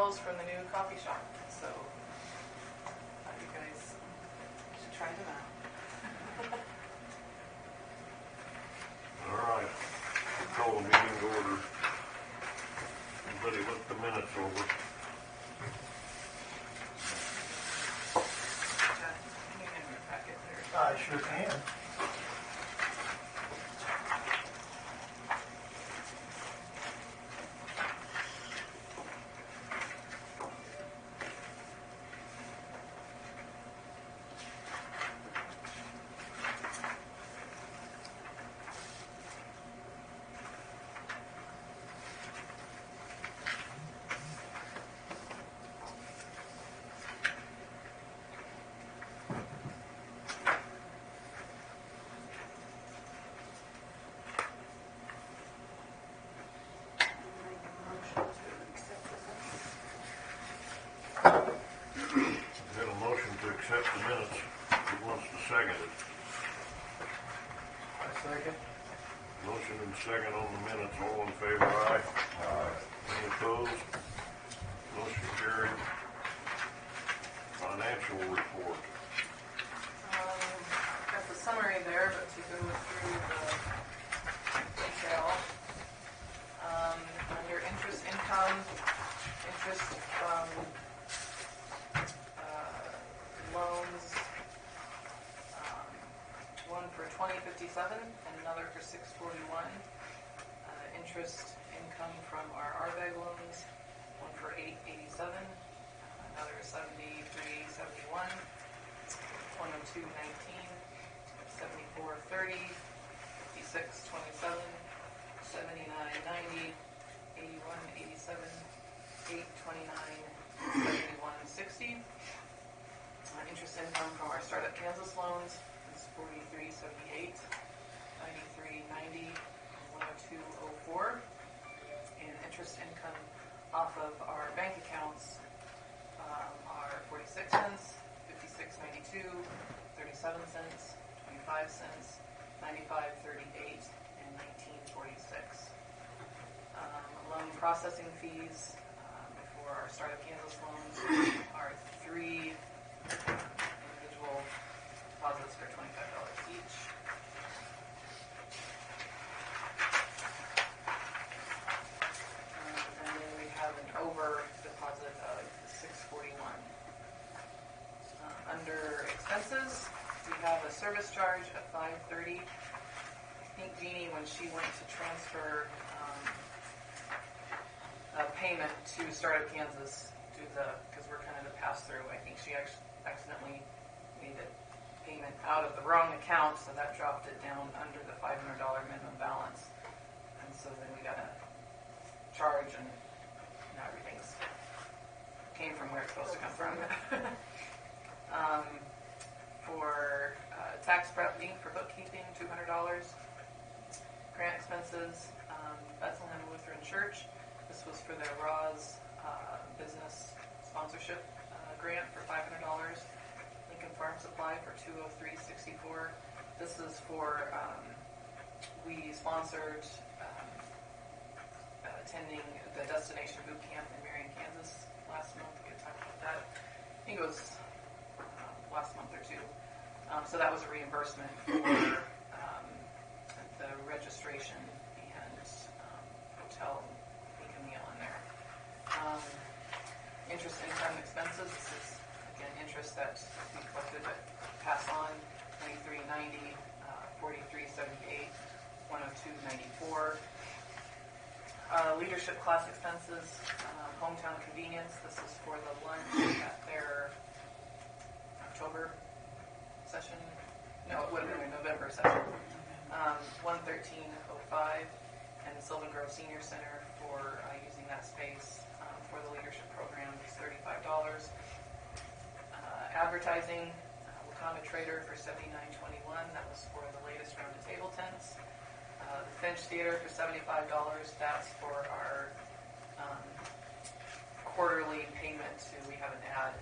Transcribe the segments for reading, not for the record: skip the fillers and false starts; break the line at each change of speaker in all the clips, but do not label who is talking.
smells from the new coffee shop. So you guys should try them out.
All right. Call the meeting to order. Everybody look the minutes over.
I sure can.
Accept the minutes. Who wants to second it?
I second.
Motion and second on the minutes. All in favor, aye. Aye. Any opposed? Motion carried. Financial report.
Got the summary there, but to go through the detail. Under interest income, interest from loans, one for $20.57 and another for $6.41. Interest income from our RBAG loans, one for $8.87, another $73.71, 102.19, 74.30, 56.27, 79.90, 81.87, 8.29, 71.60. Interest income from our startup Kansas loans is $43.78, 93.90, 102.04, and interest income off of our bank accounts are 46 cents, 56.92, 37 cents, 25 cents, 95.38, and 19.46. Loan processing fees for our startup Kansas loans are 3 individual deposits for $25 each. And then we have an over deposit of $6.41. Under expenses, we have a service charge of $5.30. I think Jeannie, when she went to transfer a payment to Startup Kansas, because we're kind of the pass-through, I think she accidentally made the payment out of the wrong account, so that dropped it down under the $500 minimum balance. And so then we got a charge, and now everything's came from where it's supposed to come from. For tax prep Inc. for bookkeeping, $200. Grant expenses, Bethlehem Lutheran Church. This was for their Roz business sponsorship grant for $500. Lincoln Farm Supply for $203.64. This is for we sponsored attending the Destination Boot Camp in Marion, Kansas last month. We had talked about that. I think it was last month or two. So that was a reimbursement for the registration and hotel meal in there. Interest income expenses, this is again interest that we collected but pass on, $23.90, $43.78, $102.94. Leadership class expenses, hometown convenience, this is for the lunch at their October session, no, it would have been a November session, $113.05, and Sylvan Grove Senior Center for using that space for the leadership program is $35. Advertising, Wakanda Trader for $79.21. That was for the latest round of table tents. The Finch Theater for $75. That's for our quarterly payment to, we have an ad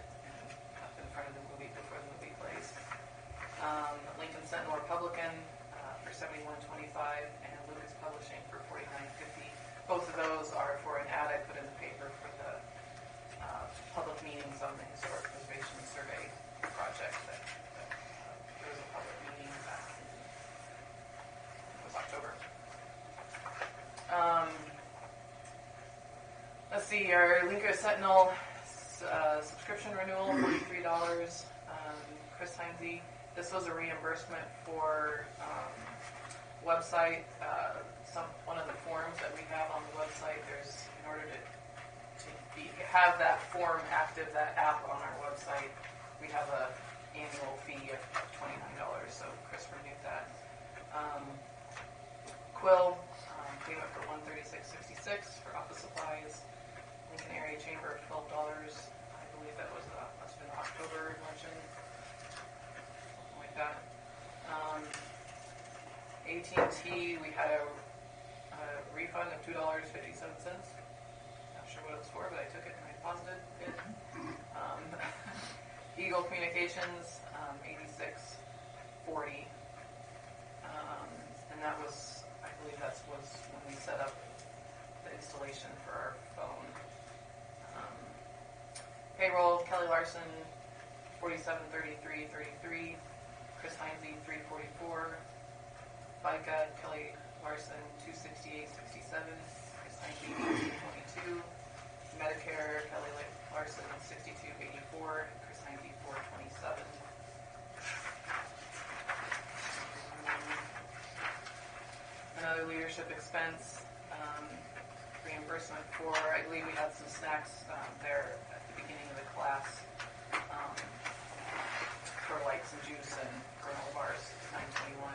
up in front of the movie before the movie plays. Lincoln Sentinel Republican for $71.25, and Lucas Publishing for $49.50. Both of those are for an ad I put in the paper for the Let's see, our Linker Sentinel subscription renewal, $43. Chris Heinze, this was a reimbursement for website. One of the forms that we have on the website, there's, in order to have that form active, that app on our website, we have a annual fee of $29. So Chris renewed that. Quill came up for $136.66 for office supplies. Lincoln Area Chamber of $12. I believe that was must have been October luncheon, something like that. AT&T, we had a refund of $2.57. Not sure what it was for, but I took it and I deposited it. Eagle Communications, $86.40. And that was, I believe that was when we set up the installation for our phone. Payroll, Kelly Larson, $47.33. Chris Heinze, $3.44. FICA, Kelly Larson, $268.67. Chris Heinze, $222. Medicare, Kelly Larson, $62.84. Chris Heinze, $4.27. Another leadership expense, reimbursement for, I believe we had some snacks there at the beginning of the class for like some juice and granola bars, $9.21.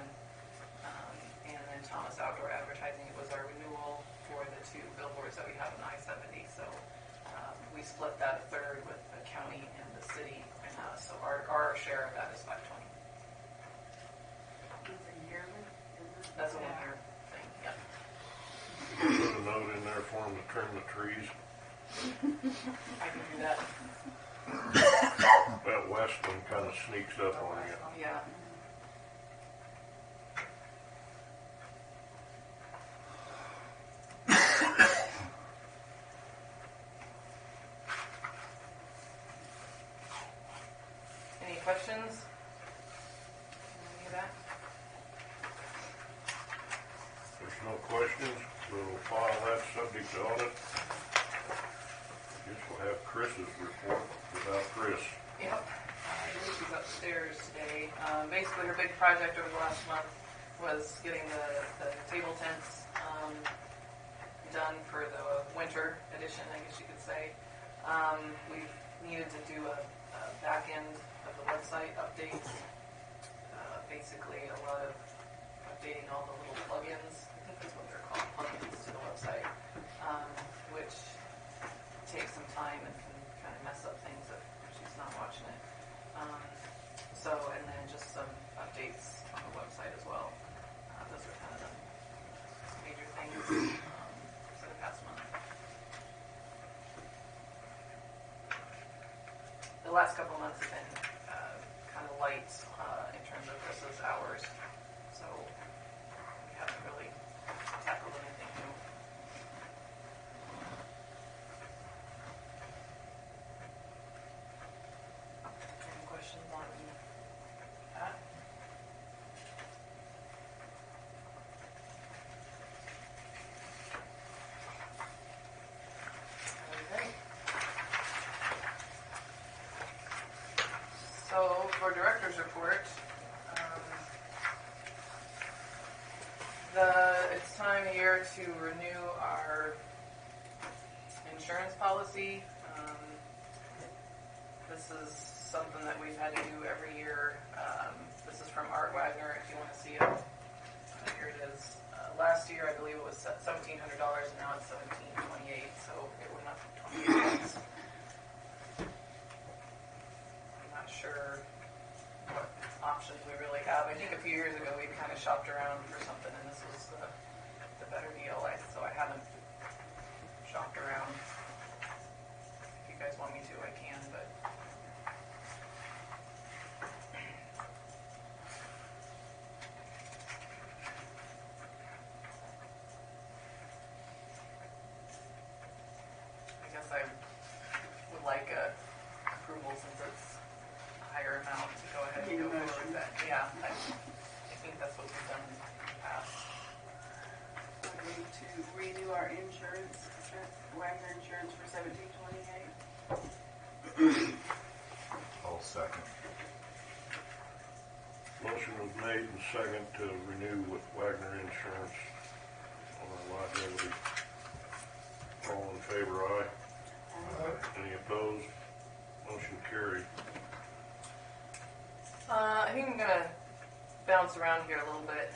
And then Thomas Outdoor Advertising, it was our renewal for the 2 billboards that we have on I-70. So we split that a third with the county and the city, and so our share of that is $520. That's a one-year thing, yeah.
Put a note in there for them to trim the trees.
I can do that.
That west one kind of sneaks up on you.
Yeah. Any questions? Any of that?
There's no questions. We'll file that subject to audit. I guess we'll have Chris's report without Chris.
Yep. I believe she's upstairs today. Basically, her big project over the last month was getting the table tents done for the winter edition, I guess you could say. We've needed to do a back end of the website updates. Basically, a lot of updating all the little plugins. I think that's what they're called, plugins to the website, which takes some time and can kind of mess up things if she's not watching it. And then just some updates on the website as well. Those are kind of the major things for the past month. The last couple of months have been kind of light in terms of Chris's hours, so we haven't really tackled anything new. Any questions on that? Okay. So for director's report, it's time of year to renew our insurance policy. This is something that we've had to do every year. This is from Art Wagner, if you want to see it. Here it is. Last year, I believe it was $1,700, and now it's $1,728, so it went up $28. I'm not sure what options we really have. I think a few years ago we kind of shopped around for something, and this was the better deal. So I haven't shopped around. If you guys want me to, I can, but. I guess I would like approval since it's a higher amount to go ahead and go forward with that. Yeah, I think that's what we've done in the past.
Wagner Insurance for $17.28.
I'll second.
Motion was made and second to renew with Wagner Insurance on our liability. All in favor, aye. Any opposed? Motion carried.
I think I'm gonna bounce around here a little bit,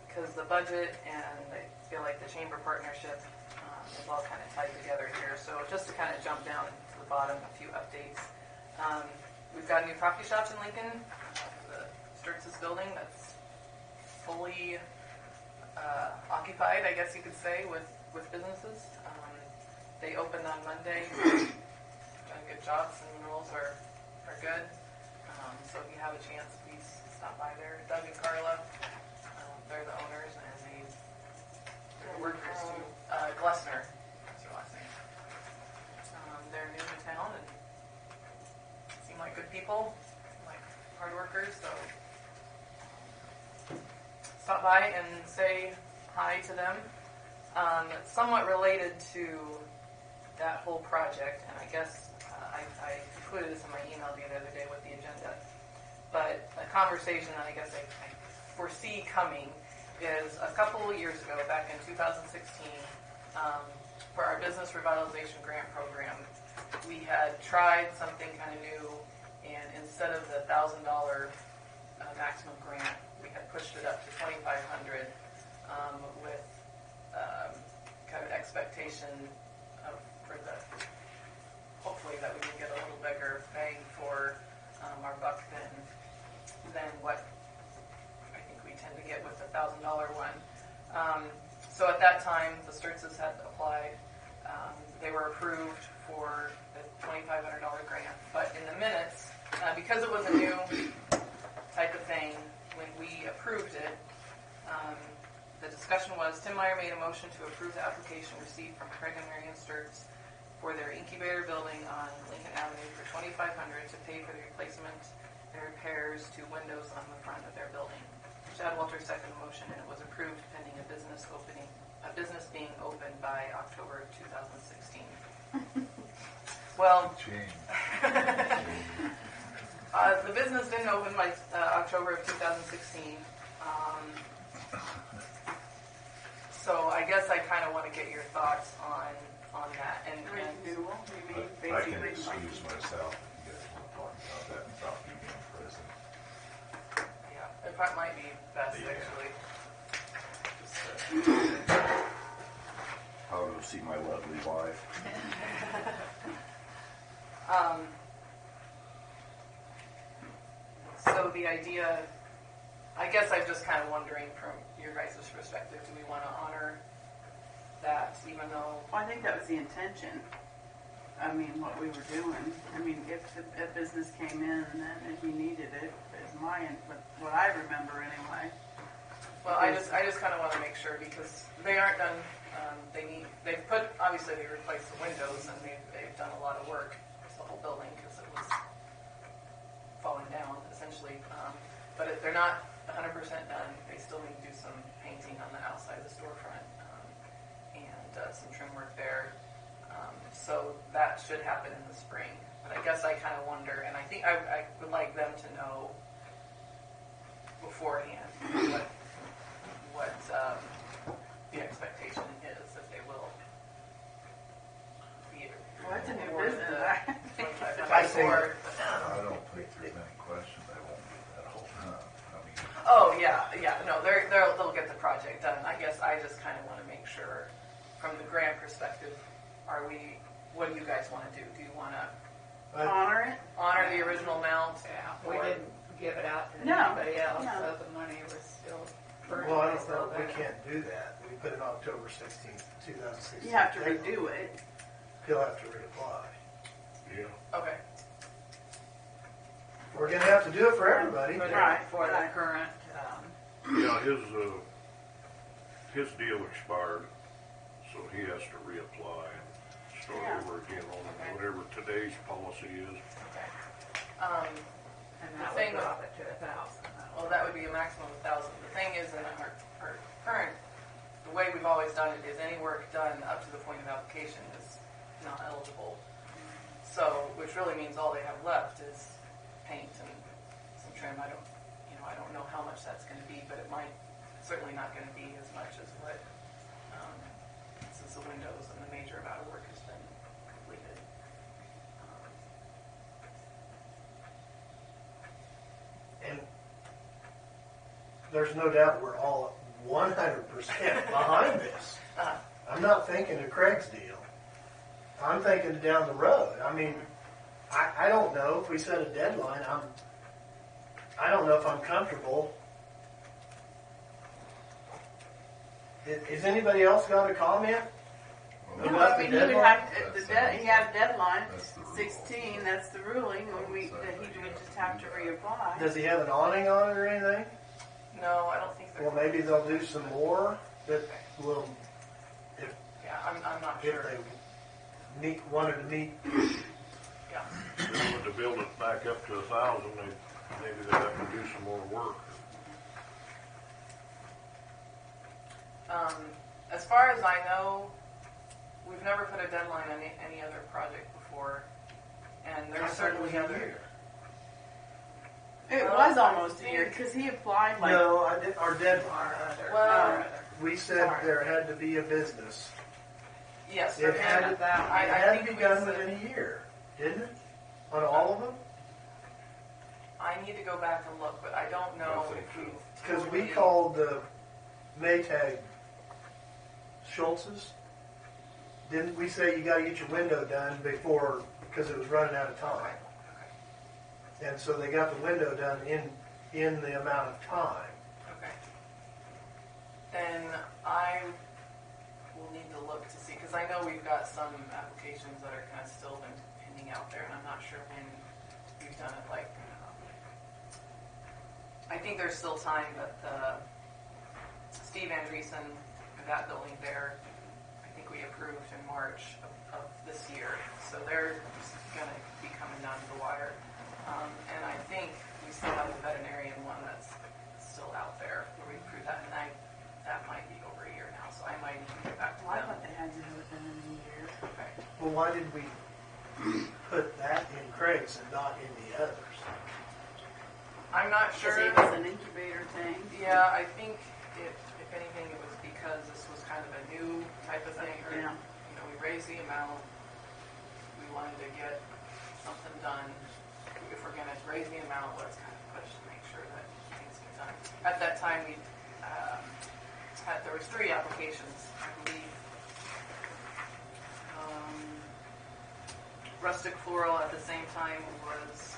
because the budget and I feel like the chamber partnership is all kind of tied together here. So just to kind of jump down to the bottom, a few updates. We've got a new coffee shop in Lincoln, the Sturtz's building that's fully occupied, I guess you could say, with businesses. They opened on Monday, done a good job, some rules are good. So if you have a chance, please stop by there. Doug and Carla, they're the owners, and they're the workers too. Glessner, that's your last name. They're new to town and seem like good people, like hard workers, so stop by and say hi to them. It's somewhat related to that whole project, and I guess I included this in my email the other day with the agenda. But a conversation that I guess I foresee coming is a couple of years ago, back in 2016, for our business revitalization grant program, we had tried something kind of new, and instead of the $1,000 maximum grant, we had pushed it up to $2,500 with kind of expectation hopefully that we can get a little bigger bang for our buck than what I think we tend to get with the $1,000 one. So at that time, the Sturtzes had applied. They were approved for the $2,500 grant. But in the minutes, because it was a new type of thing, when we approved it, the discussion was Tim Meyer made a motion to approve the application received from Craig and Marion Sturtz for their incubator building on Lincoln Avenue for $2,500 to pay for the replacement and repairs to windows on the front of their building. Chad Walter seconded the motion, and it was approved pending a business being opened by October 2016. Well, the business didn't open by October of 2016. So I guess I kind of want to get your thoughts on that. And
Renewal, you mean,
I can
basically.
excuse myself if you guys want to talk about that without me being present.
yeah, it probably might be best
Yeah.
actually.
I'll go see my lovely wife.
So the idea, I guess I'm just kind of wondering from your guys' perspective, do we want to honor that even though...
Well, I think that was the intention. I mean, what we were doing. I mean, if a business came in and he needed it, is what I remember anyway.
Well, I just kind of want to make sure because they aren't done. Obviously they replaced the windows and they've done a lot of work. It's the whole building because it was falling down essentially. But they're not 100% done. They still need to do some painting on the outside of the storefront and some trim work there. So that should happen in the spring. But I guess I kind of wonder, and I think I would like them to know beforehand what the expectation is that they will be
Well, that's a new
awarded
business.
the
I think-
$2,500.
I don't think there's any question they won't do that whole time. I mean,
Oh yeah, no, they'll get the project done. I guess I just kind of want to make sure, from the grant perspective, what do you guys want to do? Do you want to
Honor it?
honor the original amount?
Yeah, we
or-
didn't give it out to
No,
anybody else,
no.
so the money was still burning.
Well, I don't know, we can't do that. We put it October 16th, 2016.
You have to redo it.
He'll have to reapply.
Yeah.
Okay.
We're gonna have to do it for everybody.
Right.
For the current,
Yeah, his deal expired, so he has to reapply and start
Yeah.
over again on whatever today's policy is.
Okay.
and
The
that
thing
would
with-
drop it to 1,000.
Well, that would be a maximum of 1,000. The thing is, in our current, the the way we've always done it is any work done up to the point of application is not eligible. So, which really means all they have left is paint and some trim. I don't know how much that's going to be, but it might, certainly not going to be as much as what, since the windows and the major amount of work has been completed.
And there's no doubt we're all 100% behind this. I'm not thinking of Craig's deal. I'm thinking down the road. I mean, I don't know if we set a deadline. I don't know if I'm comfortable. Is anybody else got a comment?
No,
About
I
the
mean, he would
deadline?
have, he had a deadline,
That's the rule.
16, that's the ruling, and that he would just have to reapply.
Does he have an awning on it or anything?
No, I don't think they're.
Well, maybe they'll do some more that will,
Yeah, I'm not
if
sure.
they wanted to meet.
Yeah.
If they wanted to build it back up to 1,000, maybe they'd have to do some more work.
As far as I know, we've never put a deadline on any other project before, and there's certainly other.
It was almost a year, because he applied like.
No, our deadline.
Well,
We said there had to be a business.
yes,
It had
there
to,
is. I
it had
think
to be
we
done
said-
within a year, didn't it? On all of them?
I need to go back and look, but I don't know
I think
if
so.
we've.
Because we
totally-
called the Maytag Schultz's. Didn't we say you gotta get your window done before, because it was running out of time? And so they got the window done in the amount of time.
Okay. Then I will need to look to see, because I know we've got some applications that are kind of still been pending out there, and I'm not sure when we've done it. Like, I think there's still time, but Steve Andreessen, that building there, I think we approved in March of this year, so they're going to be coming down to the wire. And I think we still have the veterinarian one that's still out there where we approved that, and that might be over a year now, so I might need to get back to
Well, I
them.
thought they had to have it done in a year.
Okay.
Well, why did we put that in Craig's and not in the others?
I'm not
Because
sure.
it was an incubator thing.
Yeah, I think if anything, it was because this was kind of a new type of thing. Or,
Yeah.
we raised the amount. We wanted to get something done. If we're going to raise the amount, let's kind of push to make sure that things get done. At that time, there was 3 applications, I believe. Rustic Floral at the same time was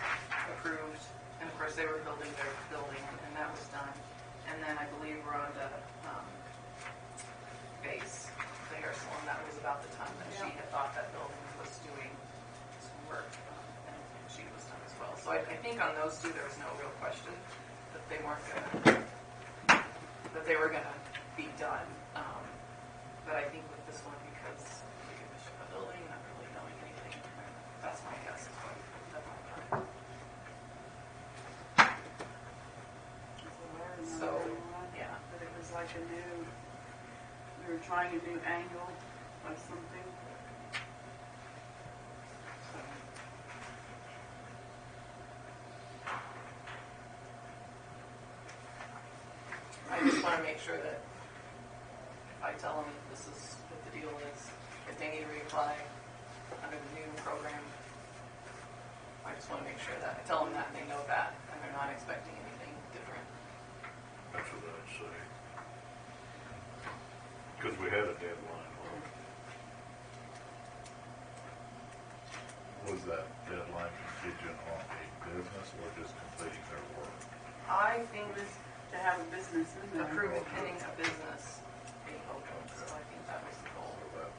approved, and of course they were building their building, and that was done. And then I believe Rhonda Base, the hair salon, that was about the time that she had thought that building was doing some work, and she was done as well. So I think on those 2 there was no real question that they weren't that they were gonna be done. But I think with this one, because we could finish the building, not really knowing anything, that's my guess is what that might be. So, yeah.
But it was like a new, we were trying a new angle of something.
I just want to make sure that if I tell them this is what the deal is, if they need to reapply under the new program, I just want to make sure that I tell them that and they know that, and they're not expecting anything different.
That's what I'd say. Because we had a deadline on it.
Was that deadline contingent on a business or just completing their work?
I think
It was to have a business in there.
approving pending a business being open, so I think that was the goal.
So that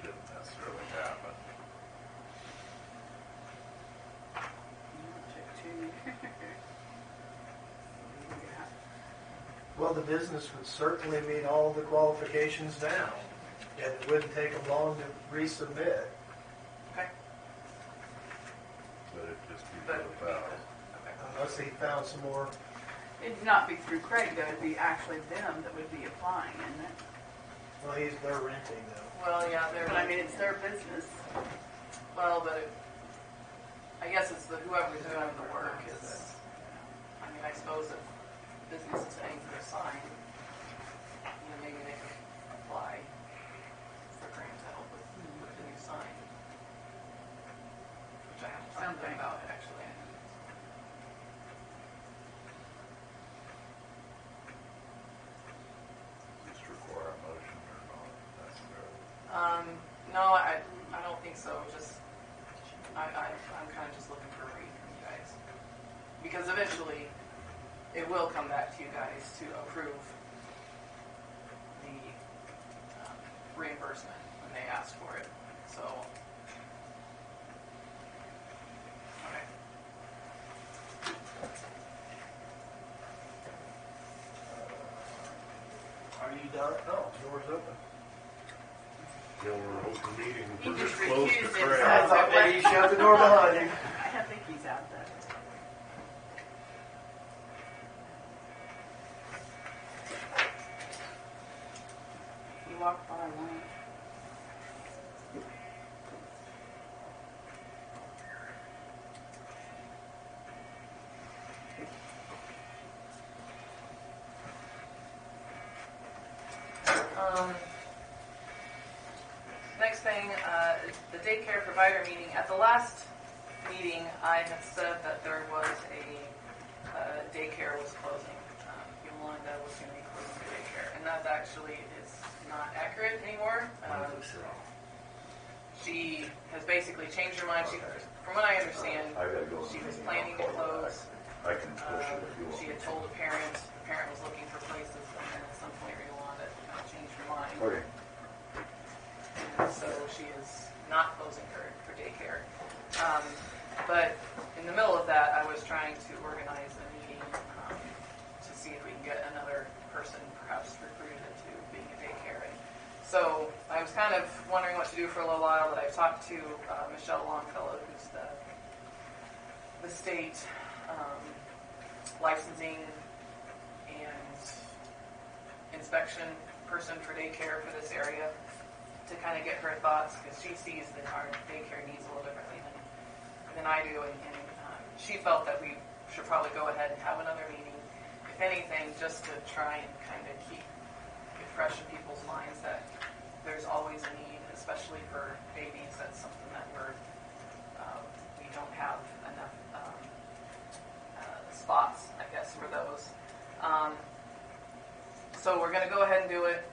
didn't necessarily happen.
It took 2 years. Yeah.
Well, the business would certainly meet all the qualifications now, and it wouldn't take them long to resubmit.
Okay.
But it just be
But
for
it would be
1,000.
the, okay.
Unless he found some more
It'd not be through Craig, though, it'd be actually them that would be applying, isn't it?
Well, they're renting though.
Well, yeah, they're.
But I mean, it's their business.
Well, but I guess it's whoever's doing the work is. I mean, I suppose if the business is paying for a sign, maybe they could apply for grant to help with the new sign, which I have to talk to them about actually.
Just require a motion or not necessarily?
No, I don't think so. Just I'm kind of just looking for a read from you guys, because eventually it will come back to you guys to approve the reimbursement when they ask for it. So, okay.
Are you done? Oh, door's open.
Yeah, we're an open meeting.
He
We're
just
just close to
recused
Craig.
I thought maybe you shut the door behind you.
I think he's out there. He walked by one.
Next thing, the daycare provider meeting. At the last meeting, I had said that there was a daycare was closing. Yolanda was going to be closing the daycare, and that actually is not accurate anymore. She has basically changed her mind. She, from what I understand, she was planning to close.
I can push it if you want.
She had told the parent was looking for places, and then at some point Yolanda kind of changed her mind.
Okay.
And so she is not closing her for daycare. But in the middle of that, I was trying to organize a meeting to see if we can get another person perhaps recruited into being a daycare. And so I was kind of wondering what to do for a little while, but I talked to Michelle Longfellow, who's the state licensing and inspection person for daycare for this area, to kind of get her thoughts, because she sees that our daycare needs a little differently than I do, and she felt that we should probably go ahead and have another meeting, if anything, just to try and kind of keep it fresh in people's minds that there's always a need, especially for babies. That's something that we don't have enough spots, I guess, for those. So we're going to go ahead and do it,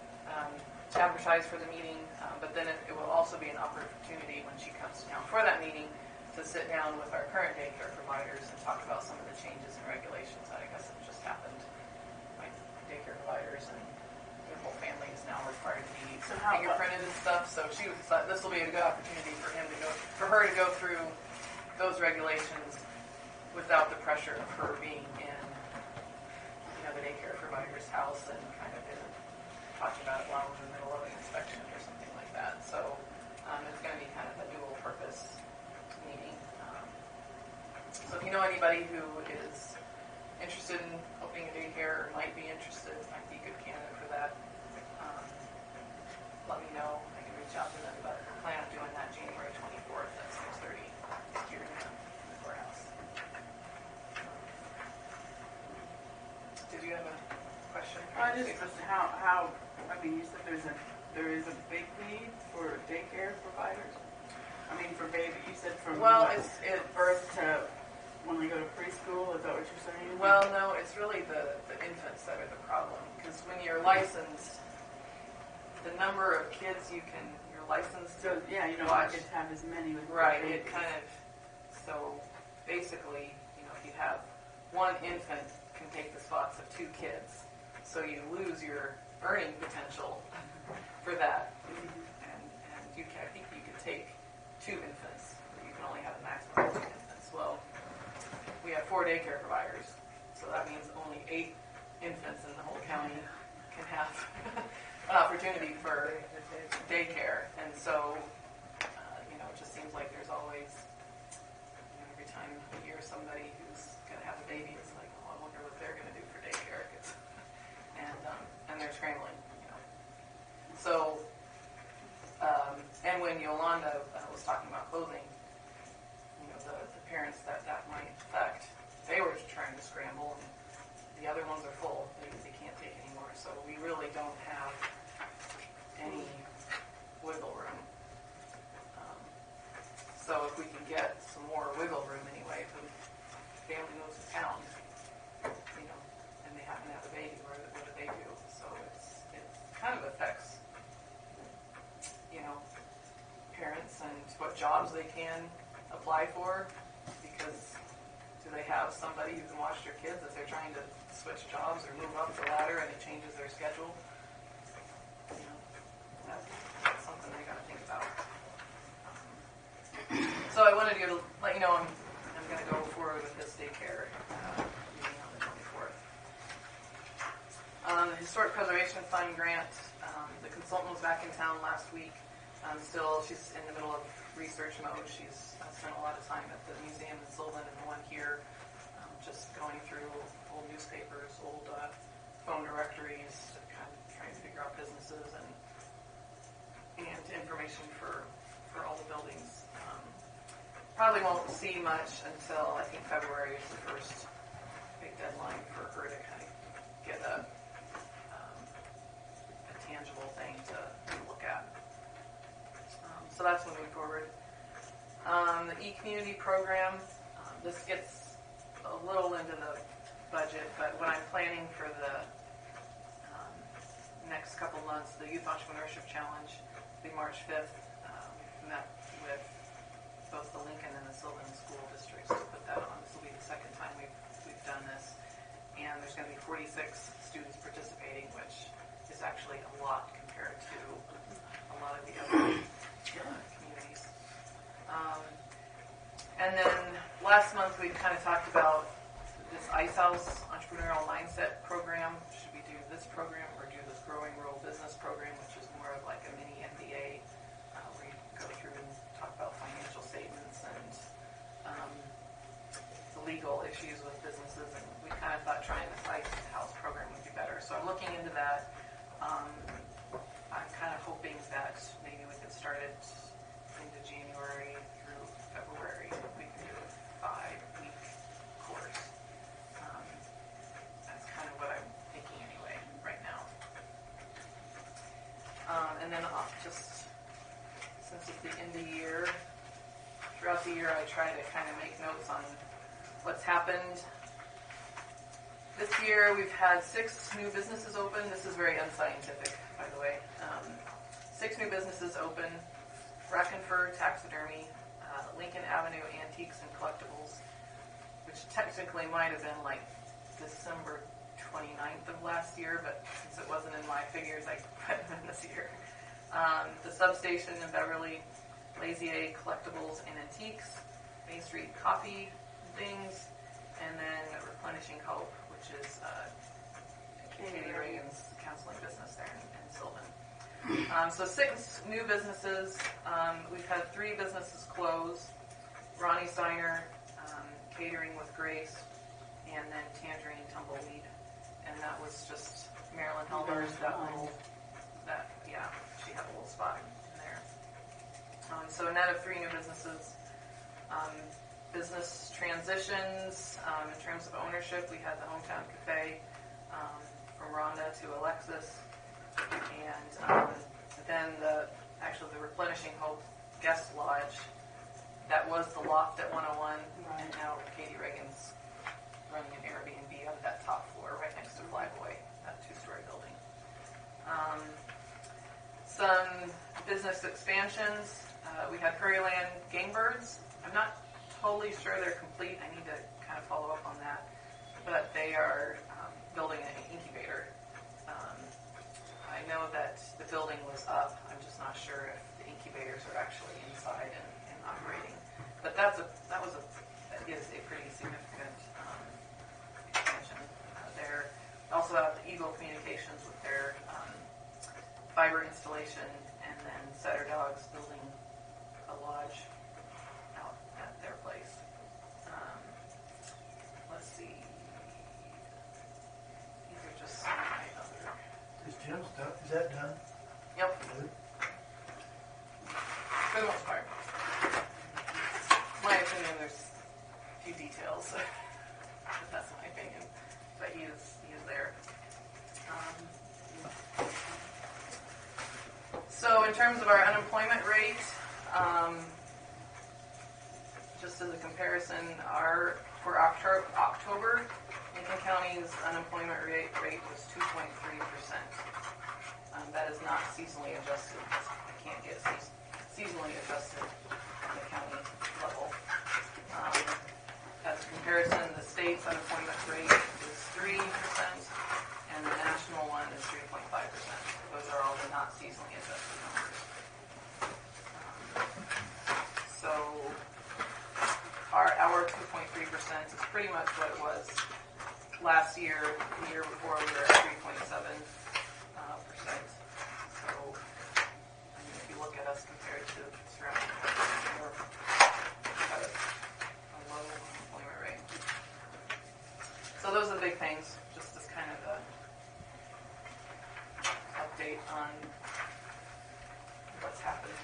advertise for the meeting, but then it will also be an opportunity when she comes down for that meeting to sit down with our current daycare providers and talk about some of the changes and regulations that I guess have just happened. Like daycare providers and their whole family is now required to be fingerprinted and stuff. So she thought this will be a good opportunity for her to go through those regulations without the pressure of her being in, the daycare provider's house and kind of talking about it while we're in the middle of an inspection or something like that. So it's going to be kind of a dual purpose meeting. So if you know anybody who is interested in opening a daycare or might be interested, might be a good candidate for that, let me know. I can reach out to them, but we plan on doing that January 24th at 6:30 here in the courthouse. Did you have a question?
I just was how I mean, you said there is a big need for daycare providers. I mean, for baby, you said from it's birth to when they go to preschool. Is that what you're saying?
Well, no, it's really the infants that are the problem, because when you're licensed, the number of kids you're licensed to watch,
kids have as many with
right.
babies.
It kind of so basically, if you have one infant can take the spots of two kids, so you lose your earning potential for that. And I think you could take two infants, but you can only have a maximum of two infants. Well, we have 4 daycare providers, so that means only 8 infants in the whole county can have an opportunity for daycare. And so, it just seems like there's always, every time you hear somebody who's going to have a baby, it's like, oh, I wonder what they're going to do for daycare. they're scrambling. So, and when Yolanda was talking about closing, the parents that might affect, they were trying to scramble, and the other ones are full. They can't take anymore. So we really don't have any wiggle room. So if we can get some more wiggle room anyway, if the family moves to town, and they happen to have a baby, what do they do? So it kind of affects, parents and what jobs they can apply for, because do they have somebody who can watch their kids if they're trying to switch jobs or move up the ladder and it changes their schedule? That's something they got to think about. So I wanted to let you know I'm going to go forward with this daycare meeting on the 24th. The Historic Preservation Fund grant, the consultant was back in town last week. Still, she's in the middle of research mode. She's spent a lot of time at the museum in Sylvan and the one here, just going through old newspapers, old phone directories, kind of trying to figure out businesses and information for all the buildings. Probably won't see much until I think February is the first big deadline for her to kind of get a tangible thing to look at. So that's moving forward. The e-community program, this gets a little into the budget, but what I'm planning for the next couple months, the Youth Entrepreneurship Challenge will be March 5th. We've met with both the Lincoln and the Sylvan school districts to put that on. This will be the second time we've done this. And there's going to be 46 students participating, which is actually a lot compared to a lot of the other communities. And then last month we kind of talked about this Ice House Entrepreneurial Mindset program. Should we do this program or do this Growing Rural Business program, which is more of like a mini MBA, where you go through and talk about financial statements and the legal issues with businesses. And we kind of thought trying this Ice House program would be better. So I'm looking into that. I'm kind of hoping that maybe we could start it into January through February. We can do a 5-week course. That's kind of what I'm thinking anyway right now. And then just since it's the end of the year, throughout the year I try to kind of make notes on what's happened. This year we've had 6 new businesses open. This is very unscientific, by the way. 6 new businesses open. Brackenford Taxidermy, Lincoln Avenue Antiques and Collectibles, which technically might have been like December 29th of last year, but since it wasn't in my figures, I put them in this year. The Substation in Beverly, LCEDF Collectibles and Antiques, Main Street Coffee Things, and then Replenishing Hope, which is Katie Reagan's counseling business there in Sylvan. So 6 new businesses. We've had 3 businesses close. Ronnie Steiner, Catering with Grace, and then Tangerine Tumbleweed. And that was just Marilyn Helmer's, she had a little spot in there. So a net of 3 new businesses. Business transitions, in terms of ownership, we had the Hometown Cafe from Rhonda to Alexis, and then the Replenishing Hope Guest Lodge, that was the loft at 101, and now Katie Reagan's running an Airbnb out of that top floor right next to Flyboy, that 2-story building. Some business expansions, we had Prairieland Game Birds. I'm not totally sure they're complete. I need to kind of follow up on that. But they are building an incubator. I know that the building was up. I'm just not sure if the incubators are actually inside and operating. But that is a pretty significant expansion there. Also have the Eagle Communications with their fiber installation, and then Setter Dogs building a lodge out at their place. Let's see. These are just some of my other.
Is
the most part. My opinion, there's a few details. But that's my opinion. But he is there. So in terms of our unemployment rate, just as a comparison, for October, Lincoln County's unemployment rate was 2.3%. That is not seasonally adjusted. I can't get seasonally adjusted at the county level. As a comparison, the state's unemployment rate is 3%, and the national one is 3.5%. Those are all the not seasonally adjusted numbers. So our 2.3% is pretty much what it was last year. The year before we were at 3.7%. So if you look at us compared to surrounding countries, we're at a low unemployment rate. So those are the big things, just as kind of a update on what's happened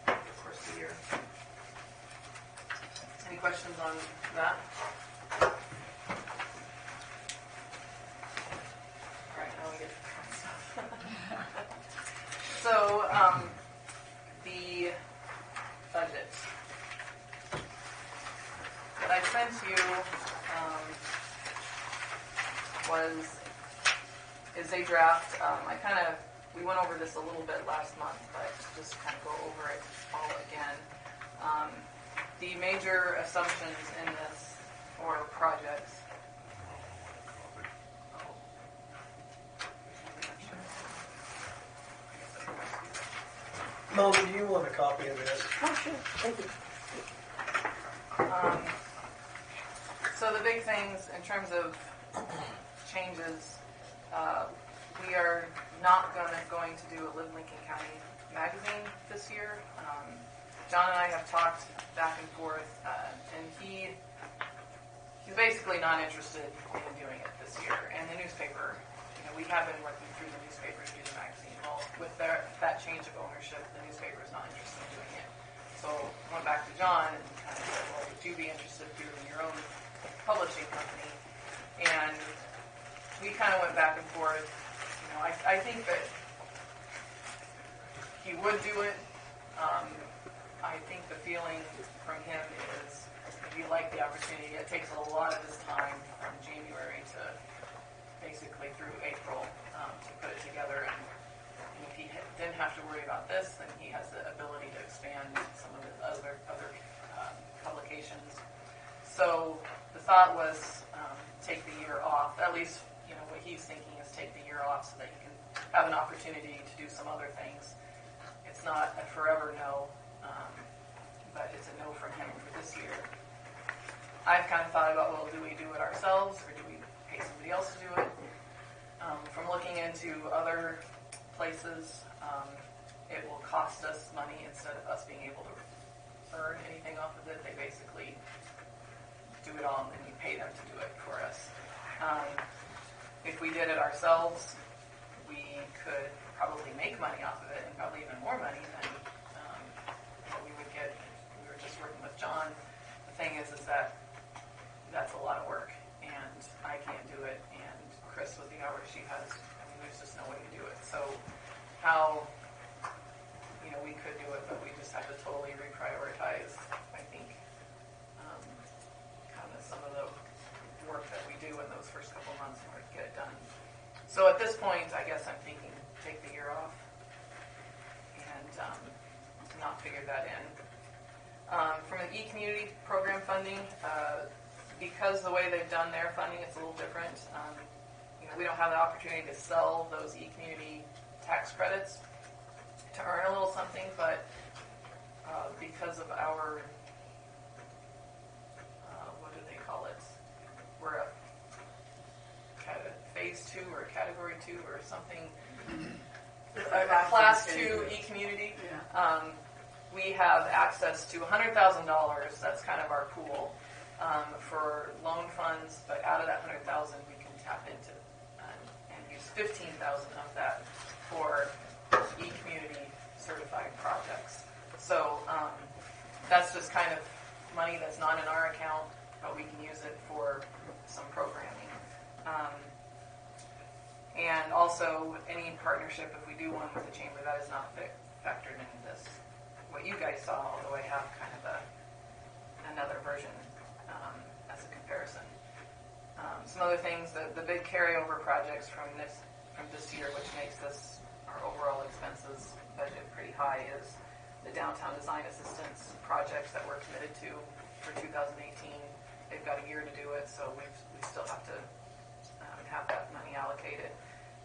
over the course of the year. Any questions on that? All right, now we get to the fun stuff. So, the budget that I sent you is a draft. We went over this a little bit last month, but just kind of go over it all again. The major assumptions in this for projects.
Mona, do you want a copy of this?
Oh, sure. Thank you.
So the big things in terms of changes, we are not going to do a Live Lincoln County magazine this year. John and I have talked back and forth, and he's basically not interested in doing it this year. And the newspaper, we have been working through the newspaper to do the magazine. Well, with that change of ownership, the newspaper is not interested in doing it. So I went back to John and kind of said, well, would you be interested in doing your own publishing company? And we kind of went back and forth. I think that he would do it. I think the feeling from him is he liked the opportunity. It takes a lot of his time from January to basically through April to put it together. And if he didn't have to worry about this, then he has the ability to expand some of his other publications. So the thought was take the year off. At least, what he's thinking is take the year off so that he can have an opportunity to do some other things. It's not a forever no, but it's a no from him for this year. I've kind of thought about, well, do we do it ourselves or do we pay somebody else to do it? From looking into other places, it will cost us money instead of us being able to earn anything off of it. They basically do it all and then we pay them to do it for us. If we did it ourselves, we could probably make money off of it and probably even more money than what we would get if we were just working with John. The thing is that that's a lot of work and I can't do it, and Chris, with the hours she has, there's just no way to do it. So how, we could do it, but we just have to totally reprioritize, I think, kind of some of the work that we do in those first couple months in order to get it done. So at this point, I guess I'm thinking take the year off and not figure that in. From the e-community program funding, because the way they've done their funding, it's a little different. We don't have the opportunity to sell those e-community tax credits to earn a little something, but because of our, what do they call it? We're a phase 2 or category 2 or something, class 2 e-community.
Yeah.
We have access to $100,000. That's kind of our pool for loan funds, but out of that $100,000, we can tap into and use $15,000 of that for e-community certified projects. So that's just kind of money that's not in our account, but we can use it for some programming. And also, any partnership, if we do one with the chamber, that is not factored into this. What you guys saw, although I have kind of another version as a comparison. Some other things, the big carryover projects from this year, which makes our overall expenses budget pretty high, is the downtown design assistance projects that we're committed to for 2018. They've got a year to do it, so we still have to have that money allocated.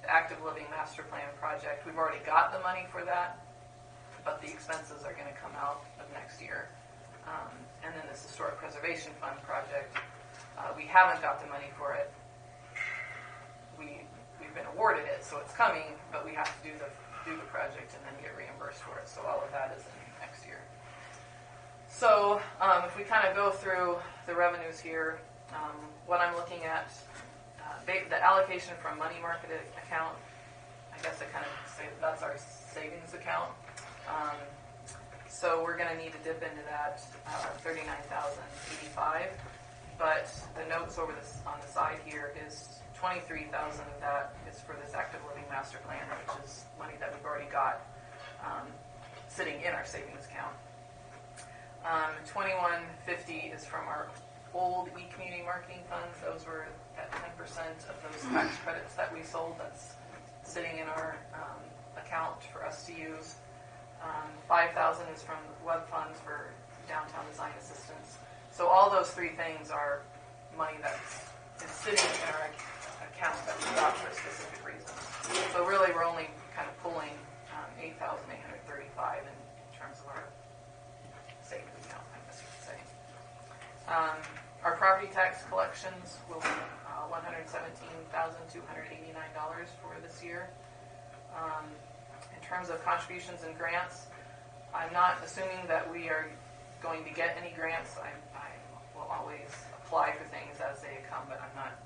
The active living master plan project, we've already got the money for that, but the expenses are going to come out of next year. And then this historic preservation fund project, we haven't got the money for it. We've been awarded it, so it's coming, but we have to do the project and then get reimbursed for it. So all of that is in next year. So if we kind of go through the revenues here, what I'm looking at, the allocation from money market account, I guess I kind of say that's our savings account. So we're going to need to dip into that $39,085. But the notes over on the side here is $23,000 of that is for this active living master plan, which is money that we've already got sitting in our savings account. $21.50 is from our old e-community marketing funds. Those were at 10% of those tax credits that we sold. That's sitting in our account for us to use. $5,000 is from web funds for downtown design assistance. So all those three things are money that is sitting in our account that we got for a specific reason. So really, we're only kind of pulling $8,835 in terms of our savings account, I guess you could say. Our property tax collections will be $117,289 for this year. In terms of contributions and grants, I'm not assuming that we are going to get any grants. I will always apply for things as they come, but I'm not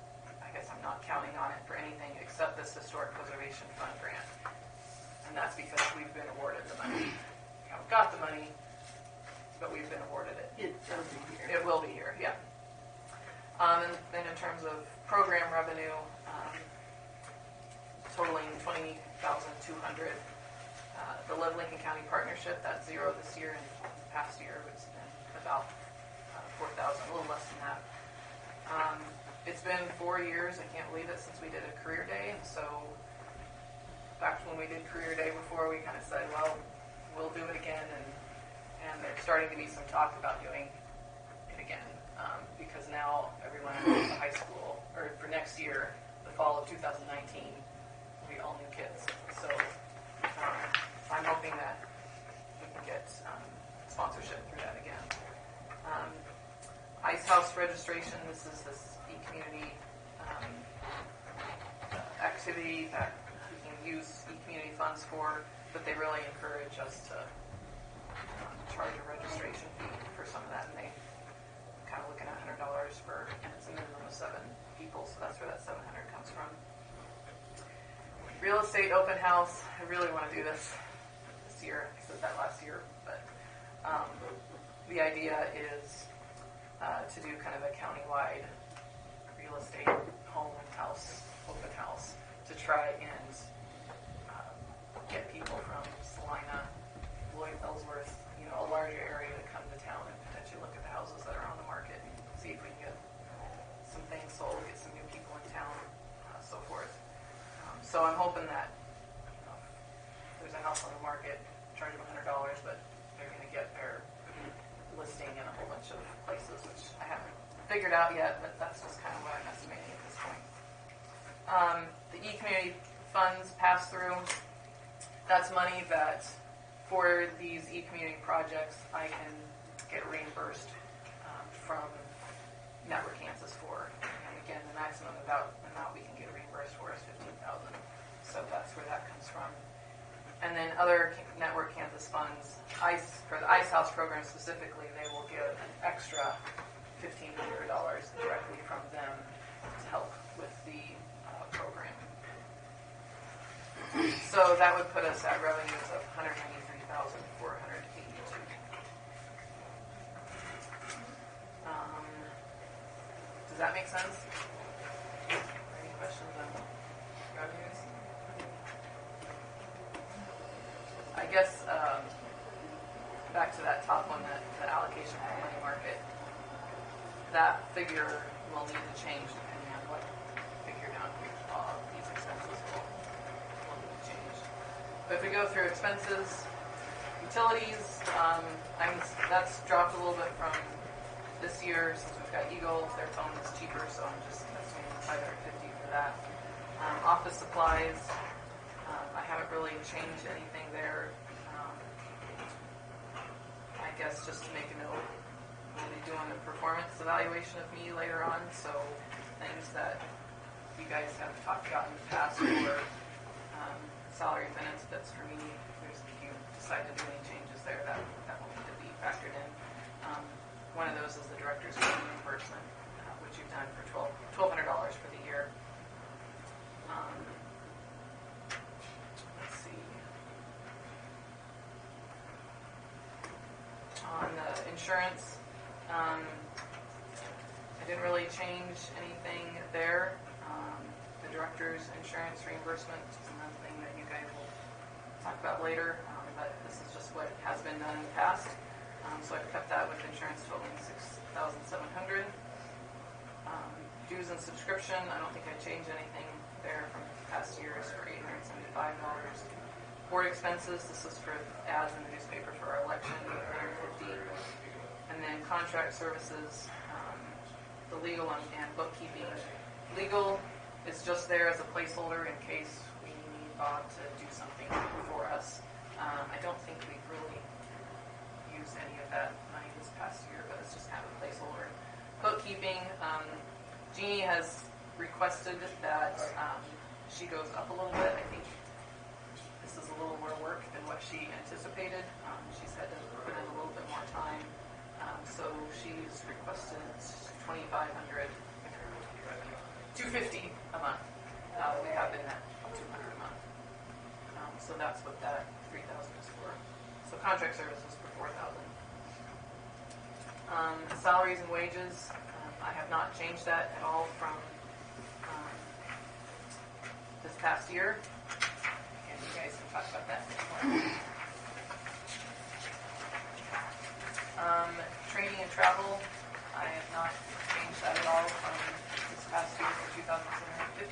counting on it for anything except this historic preservation fund grant. And that's because we've been awarded the money. We haven't got the money, but we've been awarded it.
It will be here.
It will be here, yeah. And then in terms of program revenue, totaling $20,200. The Live Lincoln County Partnership, that's zero this year, and the past year it's been about $4,000, a little less than that. It's been 4 years, I can't believe it, since we did a career day. And so back when we did career day before, we kind of said, well, we'll do it again, and there's starting to be some talk about doing it again, because now everyone in the high school, or for next year, the fall of 2019, will be all new kids. So I'm hoping that we can get sponsorship through that again. Ice House registration, this is this e-community activity that we can use e-community funds for, but they really encourage us to charge a registration fee for some of that, and they kind of looking at $100 for, and it's a minimum of 7 people, so that's where that 700 comes from. Real estate open house, I really want to do this year. I said that last year, but the idea is to do kind of a countywide real estate home house, open house, to try and get people from Salina, Lloyd, Ellsworth, a larger area to come to town and potentially look at the houses that are on the market and see if we can get some things sold, get some new people in town, so forth. So I'm hoping that if there's a house on the market, charge them $100, but they're going to get their listing in a whole bunch of places, which I haven't figured out yet, but that's just kind of what I'm estimating at this point. The e-community funds pass through. That's money that for these e-community projects I can get reimbursed from Network Kansas for. And again, the maximum amount we can get reimbursed for is $15,000. So that's where that comes from. And then other Network Kansas funds, for the Ice House program specifically, they will give an extra $1,500 directly from them to help with the program. So that would put us at revenues of $193,482. that make sense? Any questions on revenues? I guess back to that top one, the allocation for money market, that figure will need to change depending on what figure down here. All of these expenses will need to change. But if we go through expenses, utilities, that's dropped a little bit from this year since we've got Eagle. Their phone is cheaper, so I'm just estimating $550 for that. Office supplies, I haven't really changed anything there. I guess just to make a note, we'll be doing a performance evaluation of me later on, so things that you guys have talked about in the past for salary benefits for me, if you decide to do any changes there, that will need to be factored in. One of those is the director's reimbursement, which you've done for $1,200 for the year. Let's see. On the insurance, I didn't really change anything there. The director's insurance reimbursement is another thing that you guys will talk about later, but this is just what has been done in the past. So I've kept that with insurance totaling $6,700. Dues and subscription, I don't think I changed anything there from past years for $875. Board expenses, this is for ads in the newspaper for our election, $850. And then contract services, the legal and bookkeeping. Legal is just there as a placeholder in case we need Bob to do something for us. I don't think we've really used any of that money this past year, but it's just kind of a placeholder. Bookkeeping, Jeannie has requested that she goes up a little bit. I think this is a little more work than what she anticipated. She's had to put in a little bit more time. So she's requested $2,500, $250 a month. We have been at $200 a month. So that's what that $3,000 is for. So contract services for $4,000. Salaries and wages, I have not changed that at all from this past year. And you guys can talk about that more. Training and travel, I have not changed that at all from this past year for $2,750.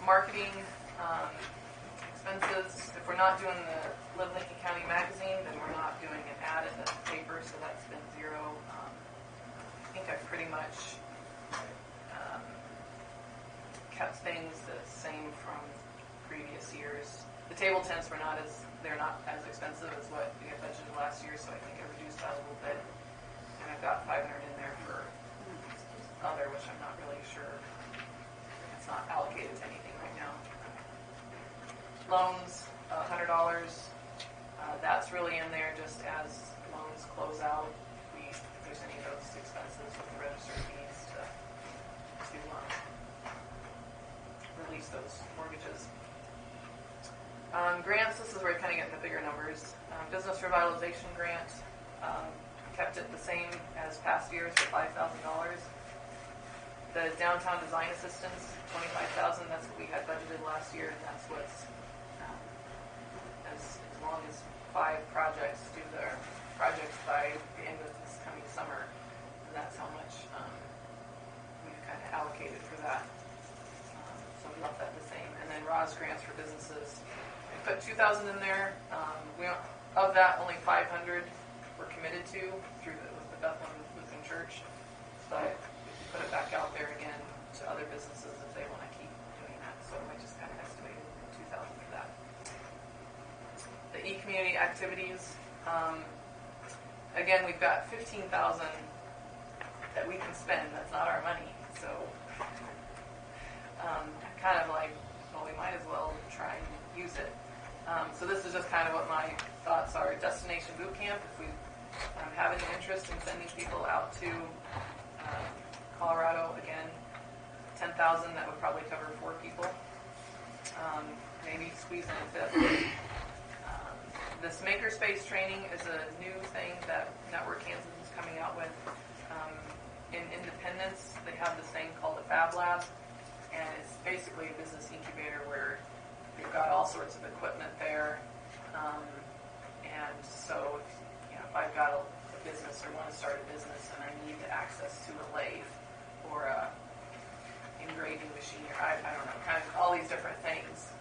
Marketing expenses, if we're not doing the Live Lincoln County magazine, then we're not doing an ad in the paper, so that's been zero. I think I've pretty much kept things the same from previous years. The table tents they're not as expensive as what we had budgeted last year, so I think I reduced that a little bit. And I've got $500 in there for other, which I'm not really sure. It's not allocated to anything right now. Loans, $100. That's really in there just as loans close out. If there's any of those expenses with the register fees to release those mortgages. Grants, this is where I kind of get the bigger numbers. Business revitalization grant, kept it the same as past years for $5,000. The downtown design assistance, $25,000. That's what we had budgeted last year, and that's what's as long as 5 projects do their projects by the end of this coming summer, and that's how much we've kind of allocated for that. So we left that the same. And then ROS grants for businesses. We put $2,000 in there. Of that, only $500 we're committed to through the Bethlehem Lutheran Church. But we put it back out there again to other businesses if they want to keep doing that. So I just kind of estimated $2,000 for that. The e-community activities. Again, we've got $15,000 that we can spend. That's not our money. So kind of like, well, we might as well try and use it. So this is just kind of what my thoughts are. Destination boot camp, if we have any interest in sending people out to Colorado, again, $10,000, that would probably cover 4 people. Maybe squeeze in a 5th. This makerspace training is a new thing that Network Kansas is coming out with. in Independence, they have this thing called a Fab Lab, and it's basically a business incubator where you've got all sorts of equipment there. And so, if I've got a business or want to start a business and I need access to a lathe or a engraving machine, or I don't know, kind of all these different things,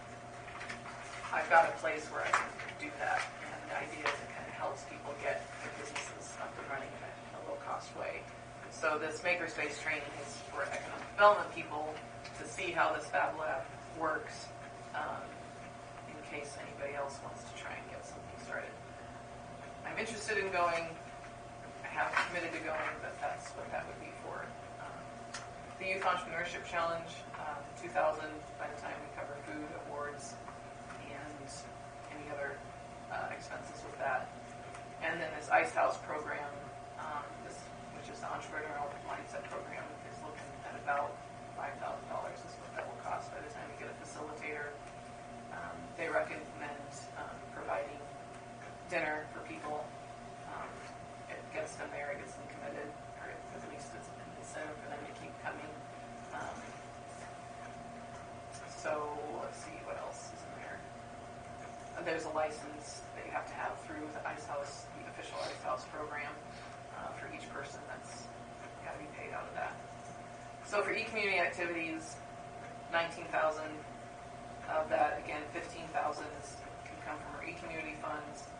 I've got a place where I can do that. And the idea is it kind of helps people get their businesses up and running in a low-cost way. So this makerspace training is for economic development people to see how this Fab Lab works, in case anybody else wants to try and get something started. I'm interested in going. I haven't committed to going, but that's what that would be for. The Youth Entrepreneurship Challenge, 2000, by the time we cover food, awards, and any other expenses with that. And then this Ice House program, which is the Entrepreneurial Mindset Program, is looking at about $5,000 is what that will cost by the time you get a facilitator. They recommend providing dinner for people. It gets them there, it gets them committed, or at least it's an incentive for them to keep coming. So let's see what else is in there. There's a license that you have to have through the Ice House, the official Ice House program, for each person. That's got to be paid out of that. So for e-community activities, $19,000. Of that, again, $15,000 can come from our e-community funds.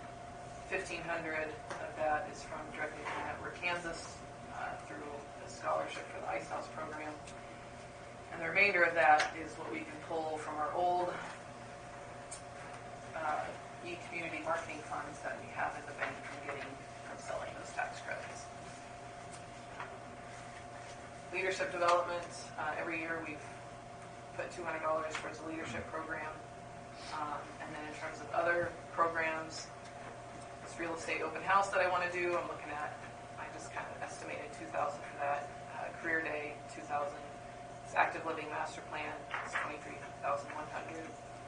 $1,500 of that is from directly from Network Kansas through a scholarship for the Ice House program. And the remainder of that is what we can pull from our old e-community marketing funds that we have in the bank from selling those tax credits. Leadership development, every year we've put $200 towards the leadership program. And then in terms of other programs, this real estate open house that I want to do, I'm looking at, I just kind of estimated $2,000 for that. Career Day, $2,000. This active living master plan is $23,100.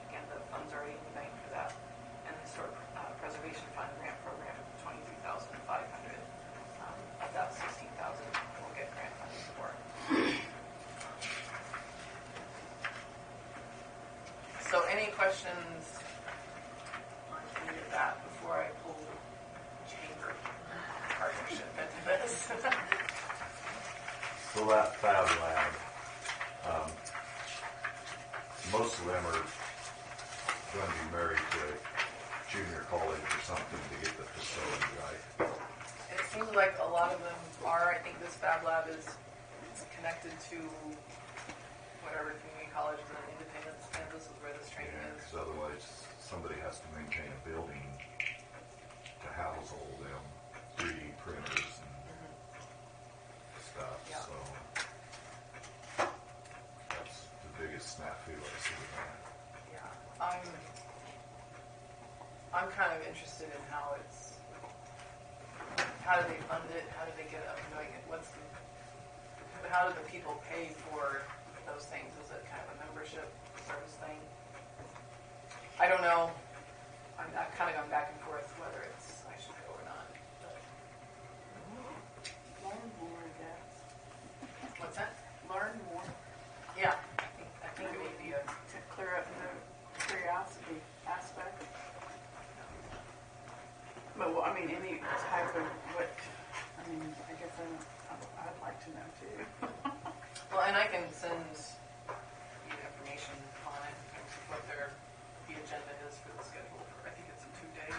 Again, the funds are already in the bank for that. And the historic preservation fund grant program, $23,500. Of that $16,000 we'll get grant funding for. So any questions on any of that before I pull chamber partnership into this?
So that Fab Lab, most of them are going to be married to junior college or something to get the facility right.
It seems like a lot of them are. I think this Fab Lab is connected to whatever community college is in Independence, Kansas is where this training is.
Because otherwise somebody has to maintain a building to house all them 3D printers and stuff.
Yeah.
So that's the biggest snafu I see with that.
Yeah, I'm kind of interested in how do they fund it? How do they get up and doing it? How do the people pay for those things? Is it kind of a membership service thing? I don't know. I'm kind of going back and forth whether I should go or not. But.
Learn more, I guess.
What's that?
Learn more
Yeah, I think it would be
to clear up the curiosity aspect. But well, I mean, any type of what? I mean, I guess I'd like to know too.
well, and I can send you information on it, in terms of what the agenda is for the schedule. I think it's a 2-day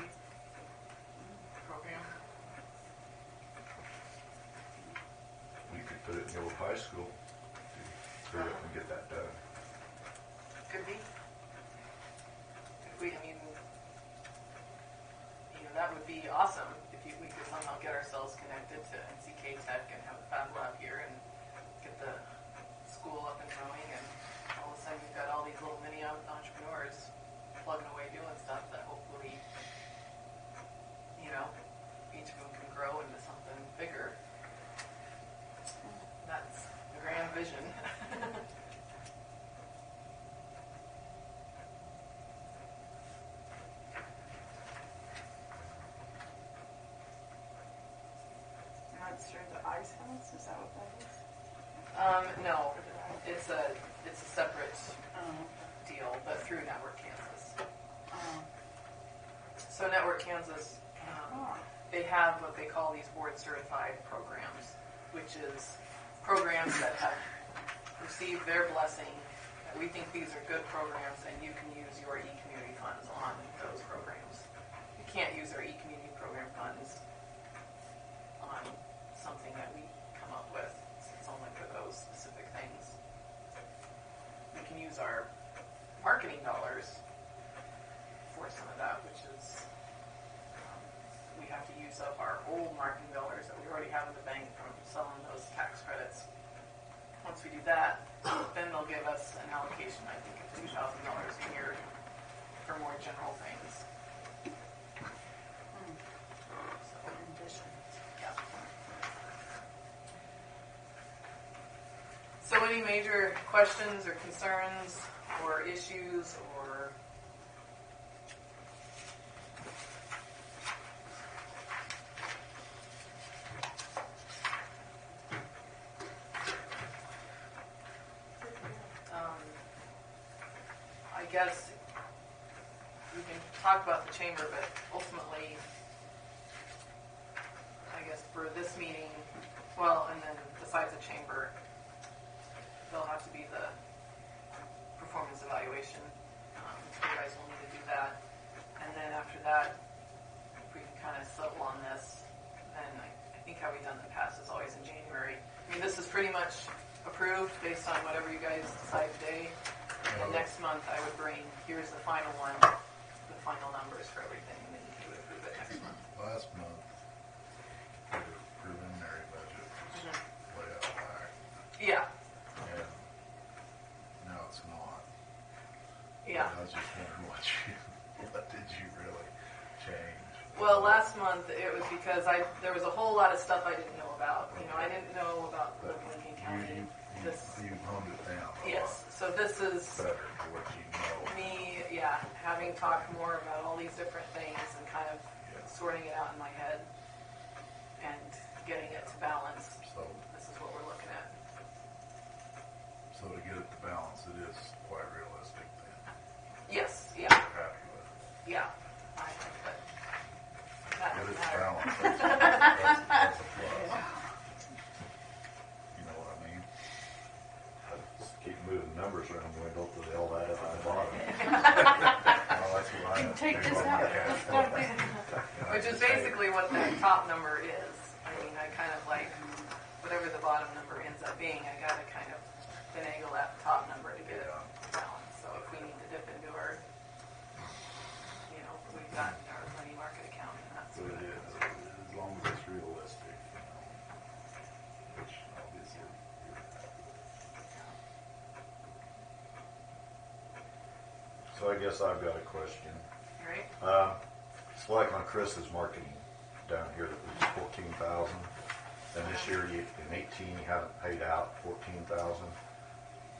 program.
We could put it in the old high school to hurry up and get that done.
Could be. That would be awesome if we could somehow get ourselves connected to NCK Tech and have a Fab Lab here and get the school up and growing, and all of a sudden you've got all these little mini entrepreneurs plugging away doing stuff that hopefully, each of them can grow into something bigger. That's the grand vision.
That's through the Ice House? Is that what that
No, it's a separate
Oh,
deal, but through Network Kansas.
oh.
So Network Kansas,
Oh.
they have what they call these board certified programs, which is programs that have received their blessing. That we think these are good programs, and you can use your e-community funds on those programs. You can't use our e-community program funds on something that we come up with. It's only for those specific things. We can use our marketing dollars for some of that, which is we have to use up our old marketing dollars that we already have in the bank from selling those tax credits. Once we do that, then they'll give us an allocation, I think, of $2,000 a year for more general things. So,
In addition.
yeah. So any major questions or concerns or issues or I guess we can talk about the chamber, but ultimately, I guess for this meeting, well, and then besides the chamber, there'll have to be the performance evaluation. You guys will need to do that. And then after that, if we can kind of settle on this, then I think how we've done in the past is always in January. I mean, this is pretty much approved based on whatever you guys decide today. And next month I would bring, here's the final one, the final numbers for everything, and then you would approve it next month.
Last month, the preliminary budget was way out of whack,
Yeah,
and now it's not.
yeah.
I was just wondering what did you really change?
Well, last month it was because there was a whole lot of stuff I didn't know about. You know, I didn't know about Lincoln County.
You honed it down.
Yes, so this is
Better for what you know.
me, having talked more about all these different things and kind of sorting it out in my head and getting it to balance.
So,
This is what we're looking at.
so to get it to balance, it is quite realistic then.
Yes,
You're
yeah,
happy with it.
yeah. I think that
Get
doesn't
it to
matter.
balance. That's a plus. You know what I mean?
Just keep moving numbers around, we don't put all that up at the bottom.
Well, that's what I have to
Take
do
this
on
out.
my cash
This
flow.
gotta be-
Which is basically what that top number is. I mean, I kind of like, whatever the bottom number ends up being, I gotta kind of finagle that top number to get it balanced. So if we need to dip into our, we've got our money market account and that's
So
what
it is, as long as it's realistic, which obviously you're happy with.
So I guess I've got a question.
Right?
It's like on Chris's marketing down here that was 14,000. And this year, in 18, you haven't paid out 14,000.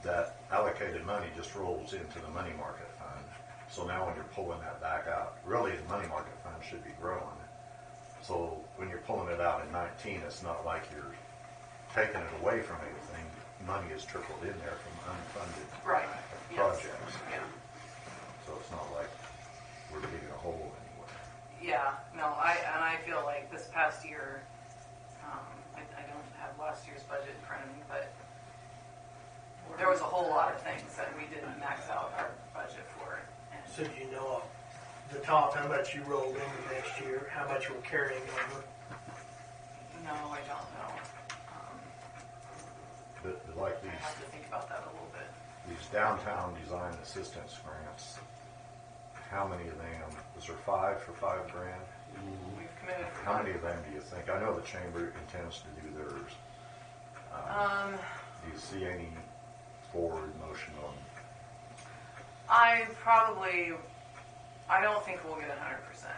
That allocated money just rolls into the money market fund. So now when you're pulling that back out, really the money market fund should be growing. So when you're pulling it out in 19, it's not like you're taking it away from anything. Money is trickled in there from unfunded
Right. Yes.
projects.
Yeah.
So it's not like we're digging a hole anywhere.
Yeah, no, I feel like this past year, I don't have last year's budget in front of me, but there was a whole lot of things that we didn't max out our budget for. And
So do you know the top, how much you rolled into next year, how much we're carrying over?
no, I don't know.
But like
I have to think about that a little bit.
these downtown design assistance grants, how many of them, is there 5 for $5 grand?
We've committed for
How
one.
many of them do you think? I know the chamber intends to do theirs. Do you see any forward motion on?
I don't think we'll get 100%.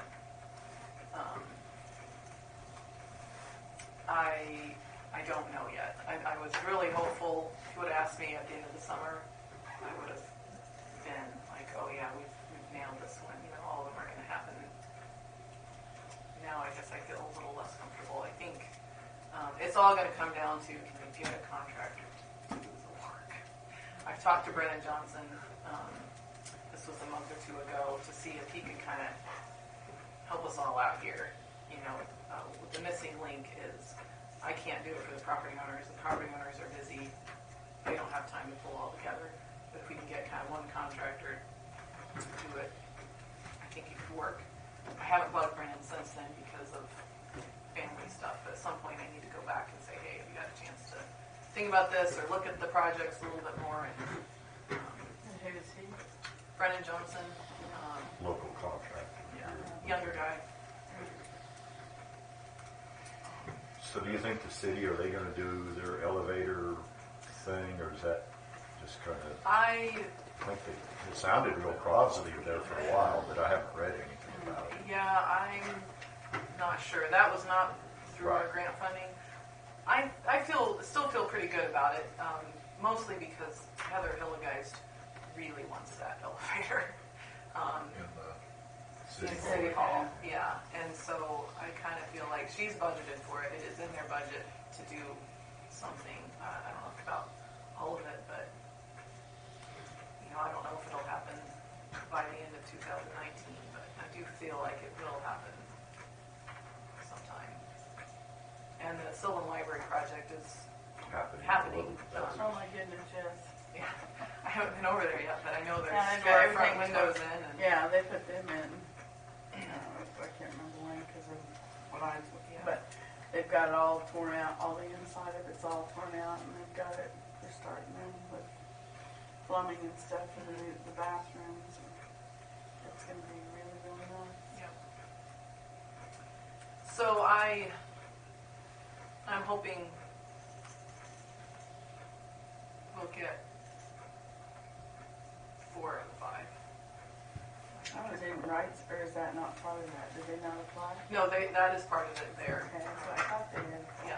I don't know yet. I was really hopeful. If you would have asked me at the end of the summer, I would have been like, oh yeah, we've nailed this one. All of them are going to happen. Now I guess I feel a little less comfortable. I think it's all going to come down to, can we get a contractor to I've talked to Brennan Johnson, this was a month or two ago, to see if he could kind of help us all out here. You know, the missing link is I can't do it for the property owners. The property owners are busy. They don't have time to pull all together. But if we can get kind of one contractor to do it, I think it could work. I haven't bugged Brennan since then because of family stuff. But at some point I need to go back and say, hey, have you got a chance to think about this or look at the projects a little bit more? And
who is he?
Brennan Johnson,
Local contractor.
yeah, younger guy.
So do you think the city, are they gonna do their elevator thing, or is that just kind of, I think it sounded real positive there for a while, but I haven't read anything about it.
Yeah, I'm not sure. That was not through our
Right.
grant funding. I still feel pretty good about it, mostly because Heather Hillegeist really wants that elevator.
In the
In
city
City
hall.
Hall, yeah. And so I kind of feel like she's budgeted for it. It is in their budget to do something. I don't know about all of it, but you know, I don't know if it'll happen by the end of 2019, but I do feel like it will happen sometime. And the Sylvan Library project is happening.
Oh my goodness, yes.
Yeah, I haven't been over there yet, but I know there's
Yeah, they've got
storefront
everything
windows in. And
Yeah, they put them in. I can't remember when because of what I was looking at. But they've got it all torn out. All the inside of it's all torn out, and they've got it. They're starting in with plumbing and stuff in the bathrooms. And it's going to be really, really nice.
Yep. So I'm hoping we'll get 4 of the 5.
Oh, is it rights, or is that not part of that? Did they not apply?
No, that is part of it there.
Okay, so I thought they did.
Yeah.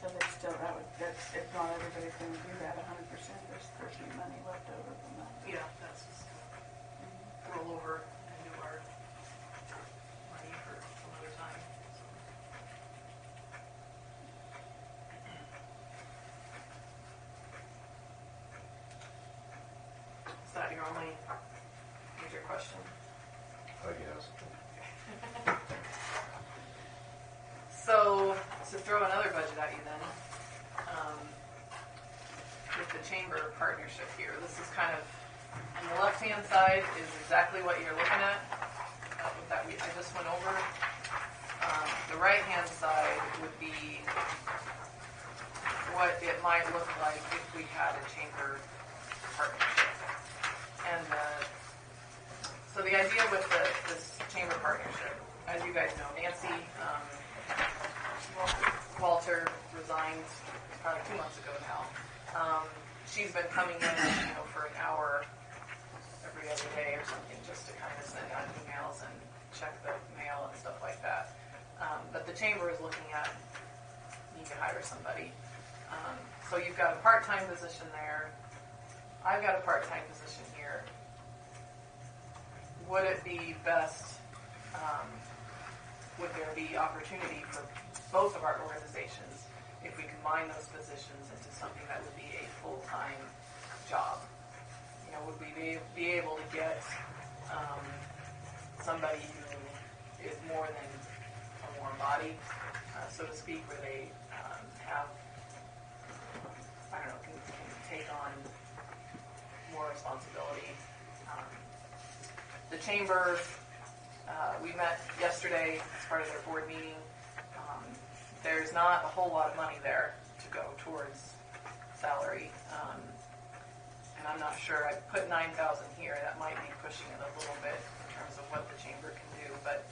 So they still, that's, if not everybody's going to do that 100%, there's supposed to be money left over from that.
Yeah, that's just roll over and do our money for some other time. Is that your only major question?
I guess.
So, to throw another budget at you then, with the chamber partnership here, this is kind of, on the left-hand side is exactly what you're looking at, that I just went over. The right-hand side would be what it might look like if we had a chamber partnership. And so the idea with this chamber partnership, as you guys know, Nancy Walter resigned probably 2 months ago now. She's been coming in, for an hour every other day or something, just to kind of send out emails and check the mail and stuff like that. But the chamber is looking at need to hire somebody. So you've got a part-time position there. I've got a part-time position here. Would it be best? Would there be opportunity for both of our organizations if we combine those positions into something that would be a full-time job? Would we be able to get somebody who is more than a warm body, so to speak, where they have, can take on more responsibility? The chamber, we met yesterday as part of their board meeting. There's not a whole lot of money there to go towards salary. And I'm not sure, I put 9,000 here, that might be pushing it a little bit in terms of what the chamber can do, but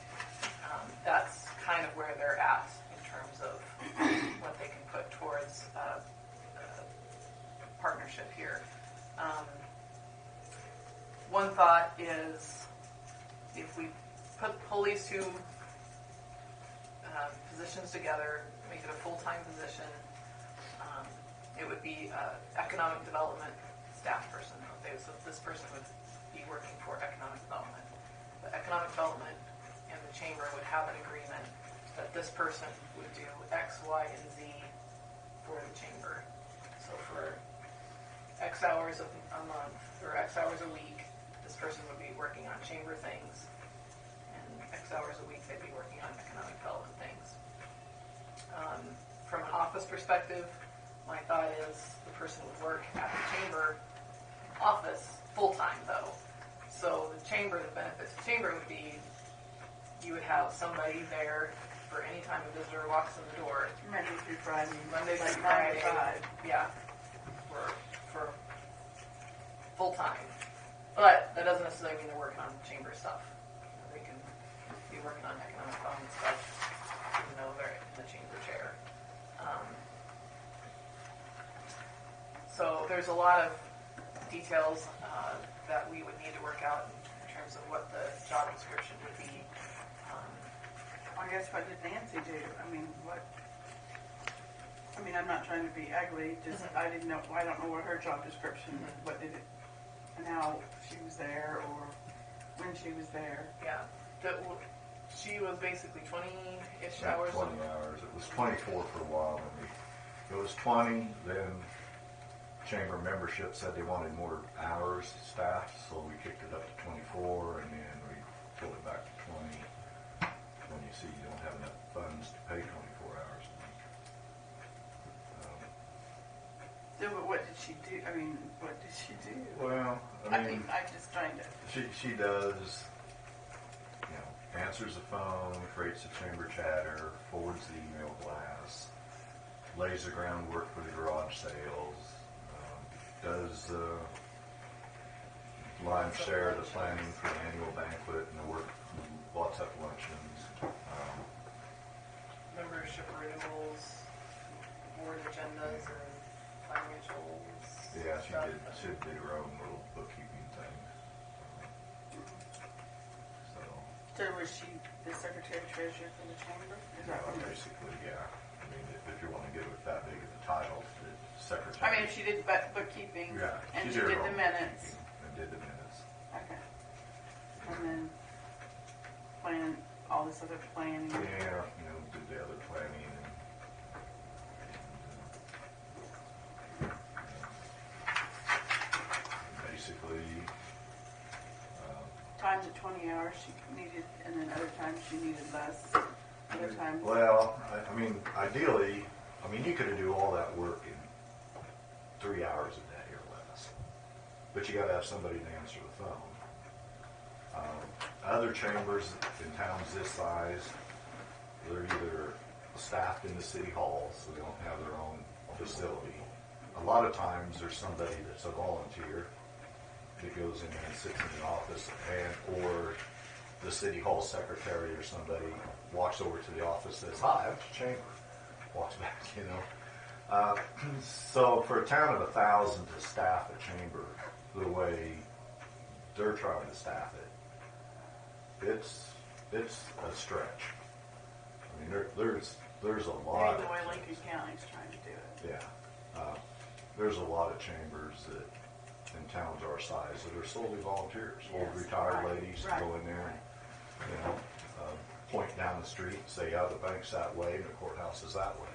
that's kind of where they're at in terms of what they can put towards partnership here. One thought is if we pull these two positions together, make it a full-time position, it would be economic development staff person. Okay, so this person would be working for economic development. The economic development and the chamber would have an agreement that this person would do X, Y, and Z for the chamber. So for X hours a month or X hours a week, this person would be working on chamber things, and X hours a week they'd be working on economic development things. From an office perspective, my thought is the person would work at the chamber office full-time though. So the chamber, the benefit to the chamber would be you would have somebody there for any time a visitor walks in the door.
Monday through Friday.
Monday
like
through
9
Friday.
to 5.
Yeah. For full-time. But that doesn't necessarily mean they're working on chamber stuff. They can be working on economic development stuff even though they're in the chamber chair. So there's a lot of details that we would need to work out in terms of what the job description would be.
I guess what did Nancy do? I mean, I'm not trying to be ugly, just I didn't know, I don't know what her job description, what did it, and how she was there or when she was there.
Yeah. She was basically 20-ish
About
hours.
20 hours. It was 24 for a while. It was 20, then chamber membership said they wanted more hours staffed, so we kicked it up to 24, and then we pulled it back to 20 when you see you don't have enough funds to pay 24 hours a week.
So, but what did she do? I mean, what did she do?
Well,
I mean, I'm just trying to.
She does, answers the phone, creates a chamber chatter, forwards the email blast, lays the groundwork for the garage sales, does line share the planning for the annual banquet and the work, lots of luncheons.
Membership renewals, board agendas, and financials.
Yeah, she
stuff.
did her own little bookkeeping thing.
So was she the secretary treasurer for the chamber? Is that what it is?
Basically, yeah. I mean, if you want to give it that big of a title, the secretary.
I mean, if she did bookkeeping
Yeah,
and she
her
did
own
the minutes.
bookkeeping and did the minutes.
Okay. And then plan all this other planning.
Yeah, did the other planning and basically,
Times at 20 hours she needed, and then other times she needed less. Other times.
well, I mean, ideally, you could do all that work in 3 hours a day or less, but you got to have somebody to answer the phone. Other chambers in towns this size, they're either staffed in the city hall, so they don't have their own facility. A lot of times there's somebody that's a volunteer that goes in and sits in the office, or the city hall secretary or somebody walks over to the office, says, "Hi, I'm the chamber," walks back, So for a town of 1,000 to staff a chamber the way they're trying to staff it, it's a stretch. I mean, there's a lot.
The way Lincoln County's trying to do it.
Yeah, there's a lot of chambers that in towns our size that are solely volunteers, old
Yes,
retired
right,
ladies
right.
go in there and point down the street and say, "Yeah, the bank's that way and the courthouse is that way."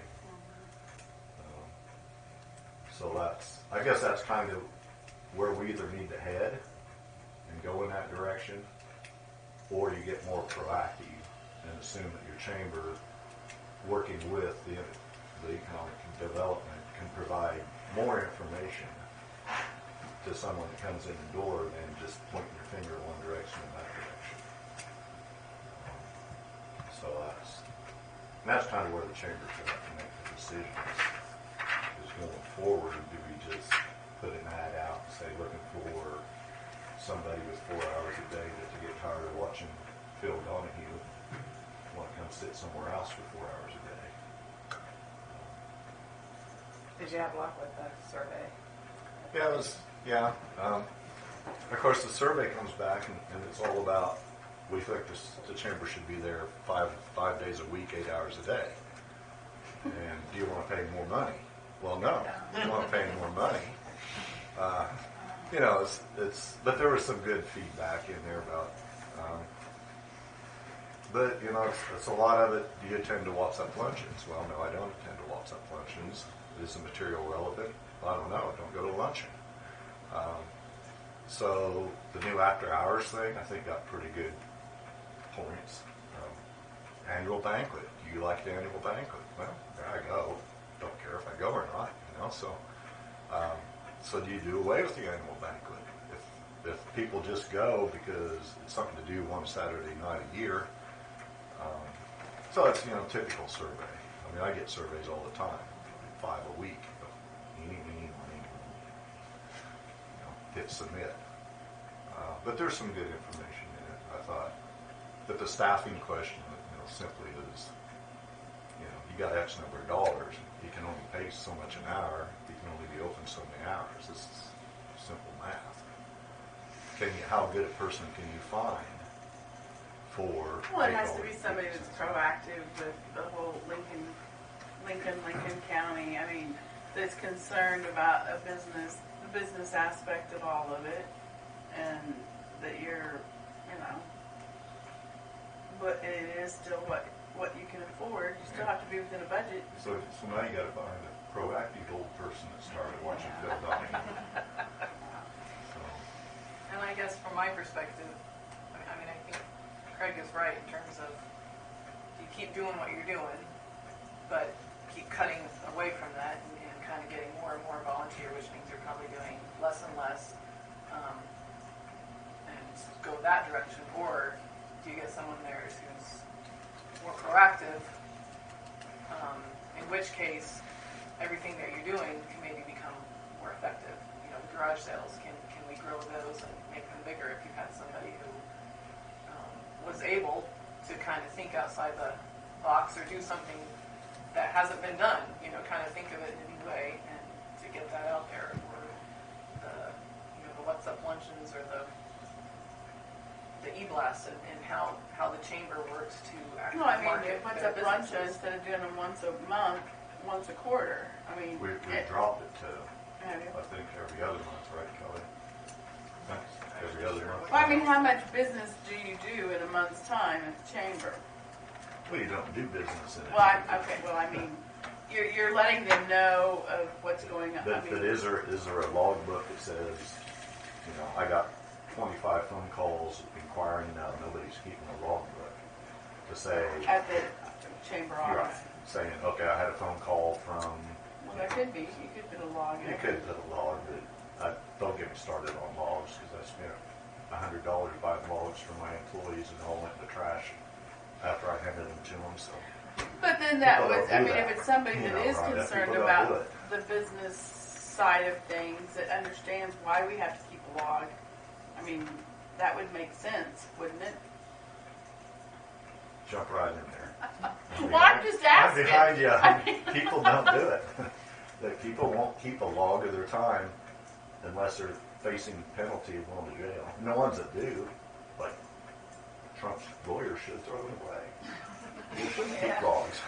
So I guess that's kind of where we either need to head and go in that direction, or you get more proactive and assume that your chamber, working with the economic development, can provide more information to someone that comes in the door than just pointing your finger in one direction and that direction. So that's kind of where the chamber's going to have to make the decisions. Is going forward, do we just put an ad out and say, looking for somebody with 4 hours a day that to get tired of watching Phil Donahue, want to come sit somewhere else for 4 hours a day?
Did you have luck with the survey?
Yeah, of course, the survey comes back and it's all about, we think the chamber should be there five days a week, 8 hours a day. And do you want to pay more money? Well, no. You want to pay more money. But there was some good feedback in there about, But, you know, it's a lot of it. Do you attend to WhatsApp luncheons? Well, no, I don't attend to WhatsApp luncheons. Is the material relevant? I don't know. Don't go to luncheon. So the new after hours thing, I think, got pretty good points. Annual banquet. Do you like the annual banquet? Well, there I go. Don't care if I go or not, you know. So do you do away with the annual banquet? If people just go because it's something to do one Saturday night a year, so it's, you know, typical survey. I mean, I get surveys all the time, 5 a week. Hit submit. But there's some good information in it, I thought. But the staffing question, you know, simply is, you know, you got X number of dollars. You can only pay so much an hour. You can only be open so many hours. This is simple math. How good a person can you find for?
Well, it has to be somebody that's proactive with the whole Lincoln County. I mean, that's concerned about the business aspect of all of it, and that you're, you know, but it is still what you can afford. You still have to be within a budget.
So now you got to find a proactive old person that started watching Phil Donahue.
And I guess from my perspective, I mean, I think Craig is right in terms of you keep doing what you're doing, but keep cutting away from that and kind of getting more and more volunteer, which means you're probably doing less and less, and go that direction. Or do you get someone there who's more proactive, in which case everything that you're doing can maybe become more effective. You know, the garage sales, can we grow those and make them bigger if you've had somebody who was able to kind of think outside the box or do something that hasn't been done, you know, kind of think of it in a new way and to get that out there. Or the WhatsApp luncheons or the e-blasts and how the chamber works to actually market
WhatsApp lunches instead of doing them once a month, once a quarter. I mean,
we dropped it to,
have you?
I think, every other month, right, Kelly? Every other month.
Well, I mean, how much business do you do in a month's time at the chamber?
Well, you don't do business in it.
Well, I mean, you're letting them know of what's going on.
But is there a logbook that says, you know, I got 25 phone calls inquiring, now nobody's keeping a logbook to say
At the chamber office.
Right, saying, okay, I had a phone call from.
Well, there could be. You could put a log in.
You could put a log, but don't get me started on logs because I spent $100 buying logs for my employees and all went in the trash after I handed them to them. So.
But then that
People
was,
don't
I
do
mean,
that.
if it's somebody
You
that
know,
is
Rhonda,
concerned
people don't do
about
it.
the business side of things, that understands why we have to keep a log, I mean, that would make sense, wouldn't it?
Jump right in there.
Well, I'm just asking.
I'm behind you. People don't do it. That people won't keep a log of their time unless they're facing penalty of going to jail. And the ones that do, like Trump's lawyers, should throw them away. You shouldn't keep logs.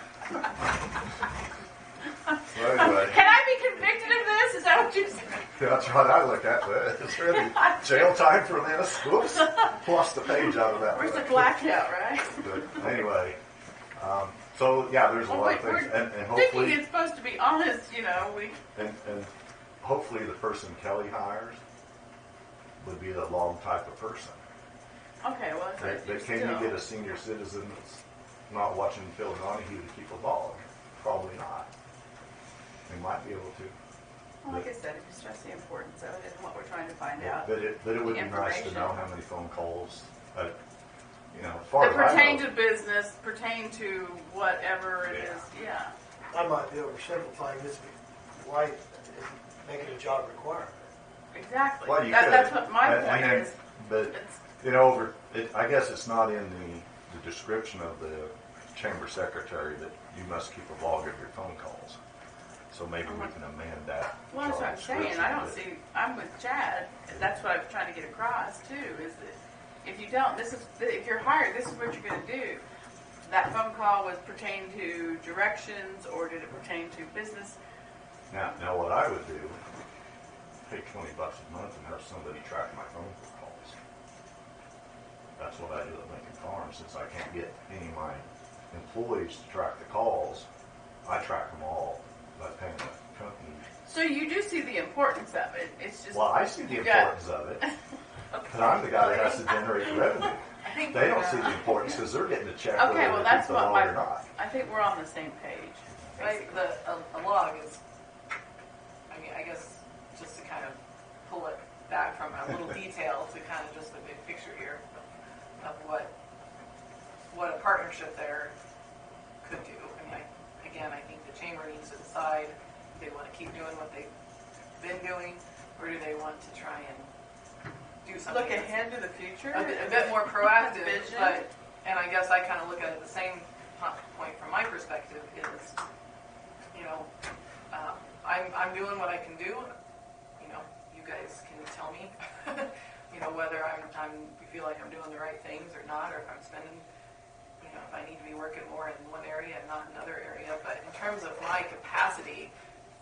Well, anyway,
Can I be convicted of this? Is that what you said?
that's what I look at. It's really jail time for this. Whoops. Lost the page out of that.
Where's the
book.
blackout, right?
But anyway, so yeah, there's a lot of things, and
Thinking
hopefully,
it's supposed to be honest, you know,
and hopefully the person Kelly hires would be the log type of person.
okay, well, that's right.
But can you get a senior citizen that's not watching Phil Donahue to keep a log? Probably not. They might be able to.
Well, like I said, if you stress the importance of it and what we're trying to find out.
But it would be nice to
information.
know how many phone calls, you know, as far
That
as I
pertain
know.
to business, pertain to whatever it
Yeah.
is, yeah.
I might be oversimplifying this, but why make it a job requirement?
Exactly.
Well, you
That's
could.
what my
And
point
then-
is.
But,
It's-
you know, I guess it's not in the description of the chamber secretary that you must keep a log of your phone calls. So maybe we can amend that.
Well, that's what I'm
job
saying. I don't
description,
see, I'm with Chad. And that's what I'm trying to get across too, is that if you don't, if you're hired, this is what you're going to do. That phone call was pertain to directions, or did it pertain to business?
but- Now what I would do, pay $20 a month and have somebody track my phone calls. That's what I do at Lincoln Farms. Since I can't get any of my employees to track the calls, I track them all by paying the company.
So you do see the importance of it. It's just.
Well, I see the importance of it, because I'm the guy that has to generate the revenue.
I think
They don't see the importance because they're getting a check whether
Okay,
they
well,
keep
that's
the
what
loan or not.
I think we're on the same page.
right, a log is, I mean, I guess just to kind of pull it back from a little detail to kind of just the big picture here of what a partnership there could do. I mean, I think the chamber needs to decide if they want to keep doing what they've been doing, or do they want to try and do something
Look ahead to the future.
a bit more proactive.
Vision.
And I guess I kind of look at it the same point from my perspective is, you know, I'm doing what I can do. You know, you guys can tell me, you know, whether you feel like I'm doing the right things or not, or if I'm spending, you know, if I need to be working more in one area and not another area. But in terms of my capacity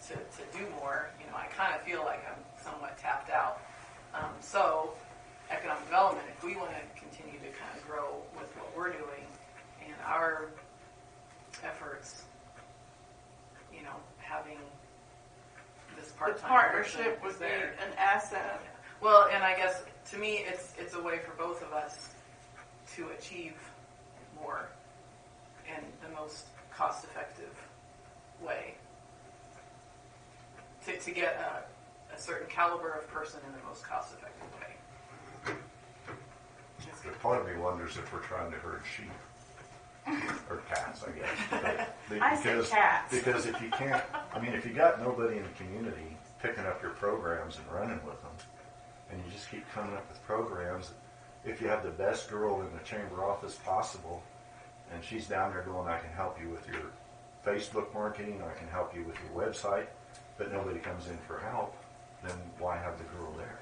to do more, you know, I kind of feel like I'm somewhat tapped out. So economic development, if we want to continue to kind of grow with what we're doing and our efforts, you know, having this
The
part-time
partnership
person
would
is
be
there.
an asset.
Well, and I guess to me, it's a way for both of us to achieve more in the most cost-effective way. To get a certain caliber of person in the most cost-effective way.
But part of me wonders if we're trying to herd sheep. Or cats, I guess.
I say cats.
Because if you can't, I mean, if you got nobody in the community picking up your programs and running with them, and you just keep coming up with programs, if you have the best girl in the chamber office possible, and she's down there going, I can help you with your Facebook marketing, I can help you with your website, but nobody comes in for help, then why have the girl there?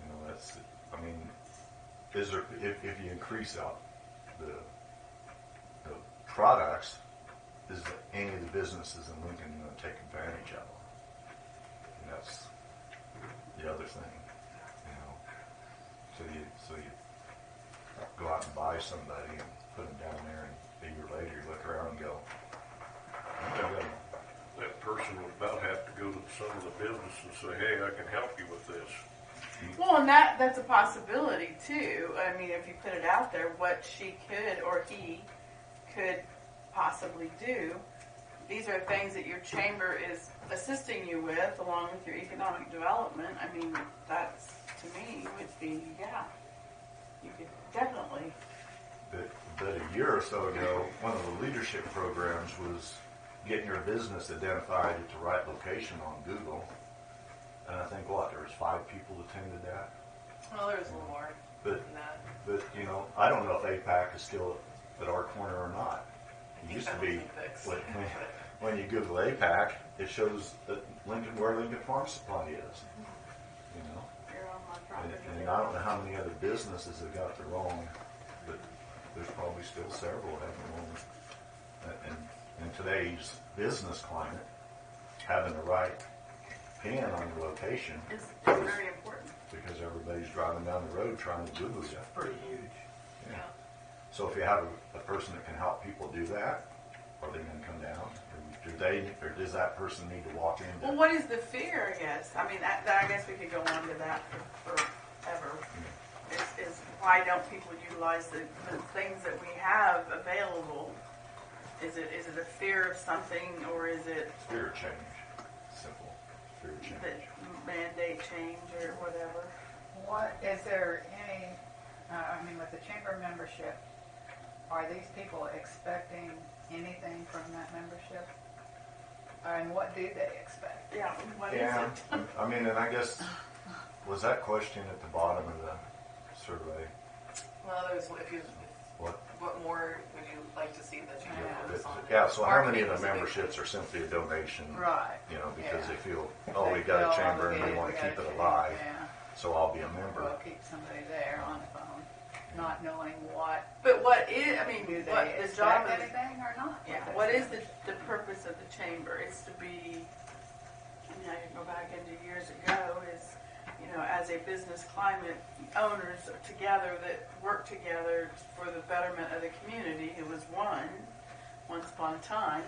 You know, that's, I mean, is there, if you increase out the products, is any of the businesses in Lincoln going to take advantage of them? And that's the other thing, you know. So you go out and buy somebody and put them down there, and a year later you look around and go, okay,
That person would about have to go to some of the business and say, hey, I can help you with this.
Well, and that's a possibility too. I mean, if you put it out there, what she could or he could possibly do. These are things that your chamber is assisting you with, along with your economic development. I mean, that's, to me, would be, yeah, you could definitely.
But a year or so ago, one of the leadership programs was getting your business identified at the right location on Google. And I think, there was 5 people attended that.
Well, there's a little more
But,
than that.
but you know, I don't know if APAC is still at our corner or not. It used to be, when you Google APAC, it shows that where Lincoln Farm Supply is. You know,
You're on my property.
and I don't know how many other businesses have got the wrong, but there's probably still several that have the wrong. And in today's business climate, having the right pin on your location
It's very important.
because everybody's driving down the road trying to Google you.
Pretty huge.
Yeah. So if you have a person that can help people do that, are they going to come down? Or does that person need to walk in?
Well, what is the fear, I guess? I mean, I guess we could go on to that forever. Is why don't people utilize the things that we have available? Is it a fear of something, or is it
Fear of change. Simple. Fear of change.
the mandate change or whatever?
What, is there any, with the chamber membership, are these people expecting anything from that membership? And what do they expect?
Yeah, what is
Yeah.
it?
I mean, and I guess, was that question at the bottom of the survey?
Well, there's what more would you like to see that you can focus on?
Yeah, so how many
Marketing
of the
was a big
memberships are simply a donation?
Right.
You know, because
Yeah.
they feel,
They
we got a
feel
chamber and we
obligated,
want to
we
keep
gotta
it alive,
Yeah.
so I'll be a member.
We'll keep somebody there on the phone, not knowing what,
But what is, I mean,
do
what
they
the job
expect
is,
anything or not?
yeah, what is the purpose of the chamber? It's to be, I can go back into years ago, is, as a business climate, owners together that work together for the betterment of the community. It was once upon a time.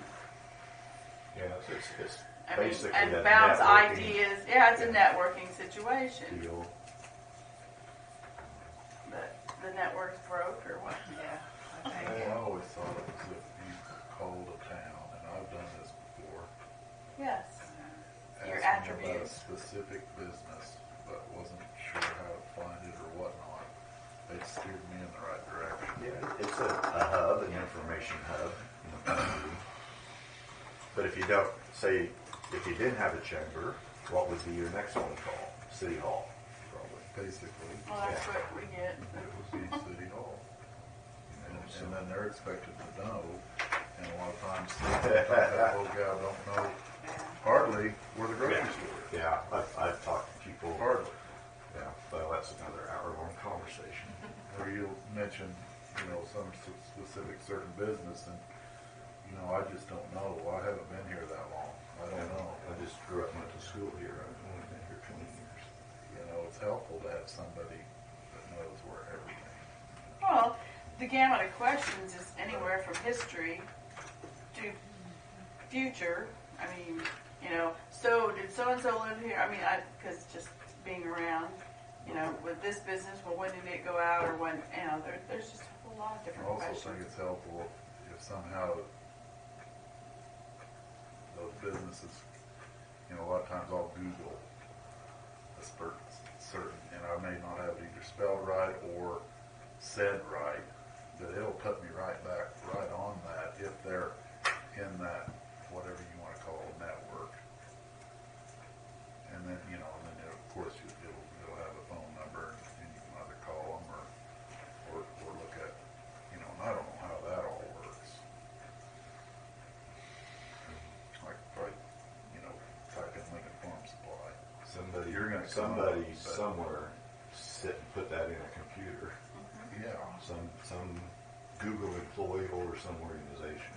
Yeah, it's
I mean,
basically
and
a
bounce
networking
ideas. Yeah, it's a networking situation.
deal.
But the network's broke or what?
Yeah, I
Well,
think.
I always thought it was if you called a town, and I've done this before,
Yes. Your
asking about a
attributes.
specific business, but wasn't sure how to find it or whatnot, they steered me in the right direction.
Yeah, it's a hub, an information hub in the community. But if you don't, say, if you didn't have a chamber, what would be your next one called? City Hall, probably.
Basically,
Well, that's what we get.
it would be City Hall. And then they're expected to know, and a lot of times, that old gal don't know
Yeah.
hardly where the grocery store is.
Yeah, I've talked to people.
Hardly.
Yeah, well, that's another hour-long conversation.
Or you'll mention, some specific certain business, and, I just don't know. I haven't been here that long. I don't know.
I just grew up, went to school here. I've only been here 20 years.
It's helpful to have somebody that knows where everything.
Well, the gamut of questions is anywhere from history to future. I mean, so did so-and-so live here? I mean, because just being around, with this business, well, when did it go out or when, there's just a whole lot of
I
different
also
questions.
think it's helpful if somehow those businesses, a lot of times I'll Google a certain, and I may not have it either spelled right or said right, but it'll put me right on that if they're in that, whatever you want to call a network. And then, of course, it'll have a phone number, and you can either call them or look at, and I don't know how that all works. Like, right, type in Lincoln Farm Supply. You're gonna come up,
Somebody
but-
somewhere sit and put that in a computer.
Yeah.
Some Google employee or some organization.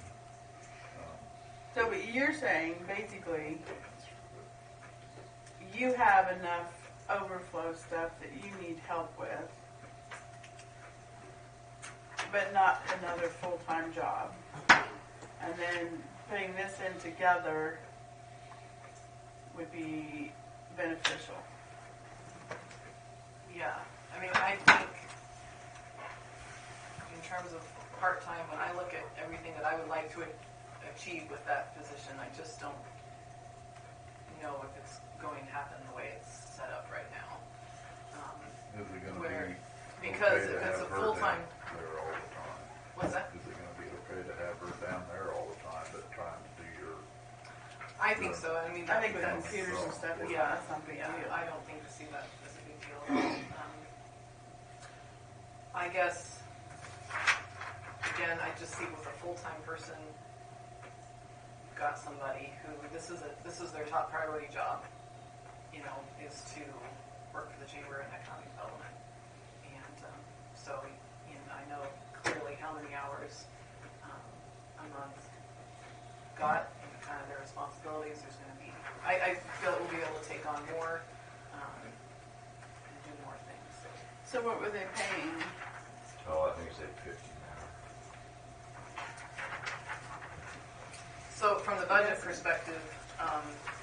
So, but you're saying, basically, you have enough overflow stuff that you need help with, but not another full-time job. And then putting this in together would be beneficial.
Yeah, I mean, I think in terms of part-time, when I look at everything that I would like to achieve with that position, I just don't know if it's going to happen the way it's set up right now.
Is it gonna
Where-
be
because
okay
if
to
it's
have
a
her
full-time,
down there all the time?
what's that?
Is it gonna be okay to have her down there all the time, but trying to do your,
I think so. I mean,
I think with
that's-
computers and stuff,
yeah,
that's not a big
yeah,
deal.
I don't think to see that as a big deal at all. I guess, again, I just see with a full-time person, you've got somebody who, this is their top priority job, is to work for the Chamber and Economic Development. And so, I know clearly how many hours a month got and kind of their responsibilities. There's going to be, I feel that we'll be able to take on more and do more things.
So what were they paying?
Oh, I think it's 850 now.
So from the budget perspective,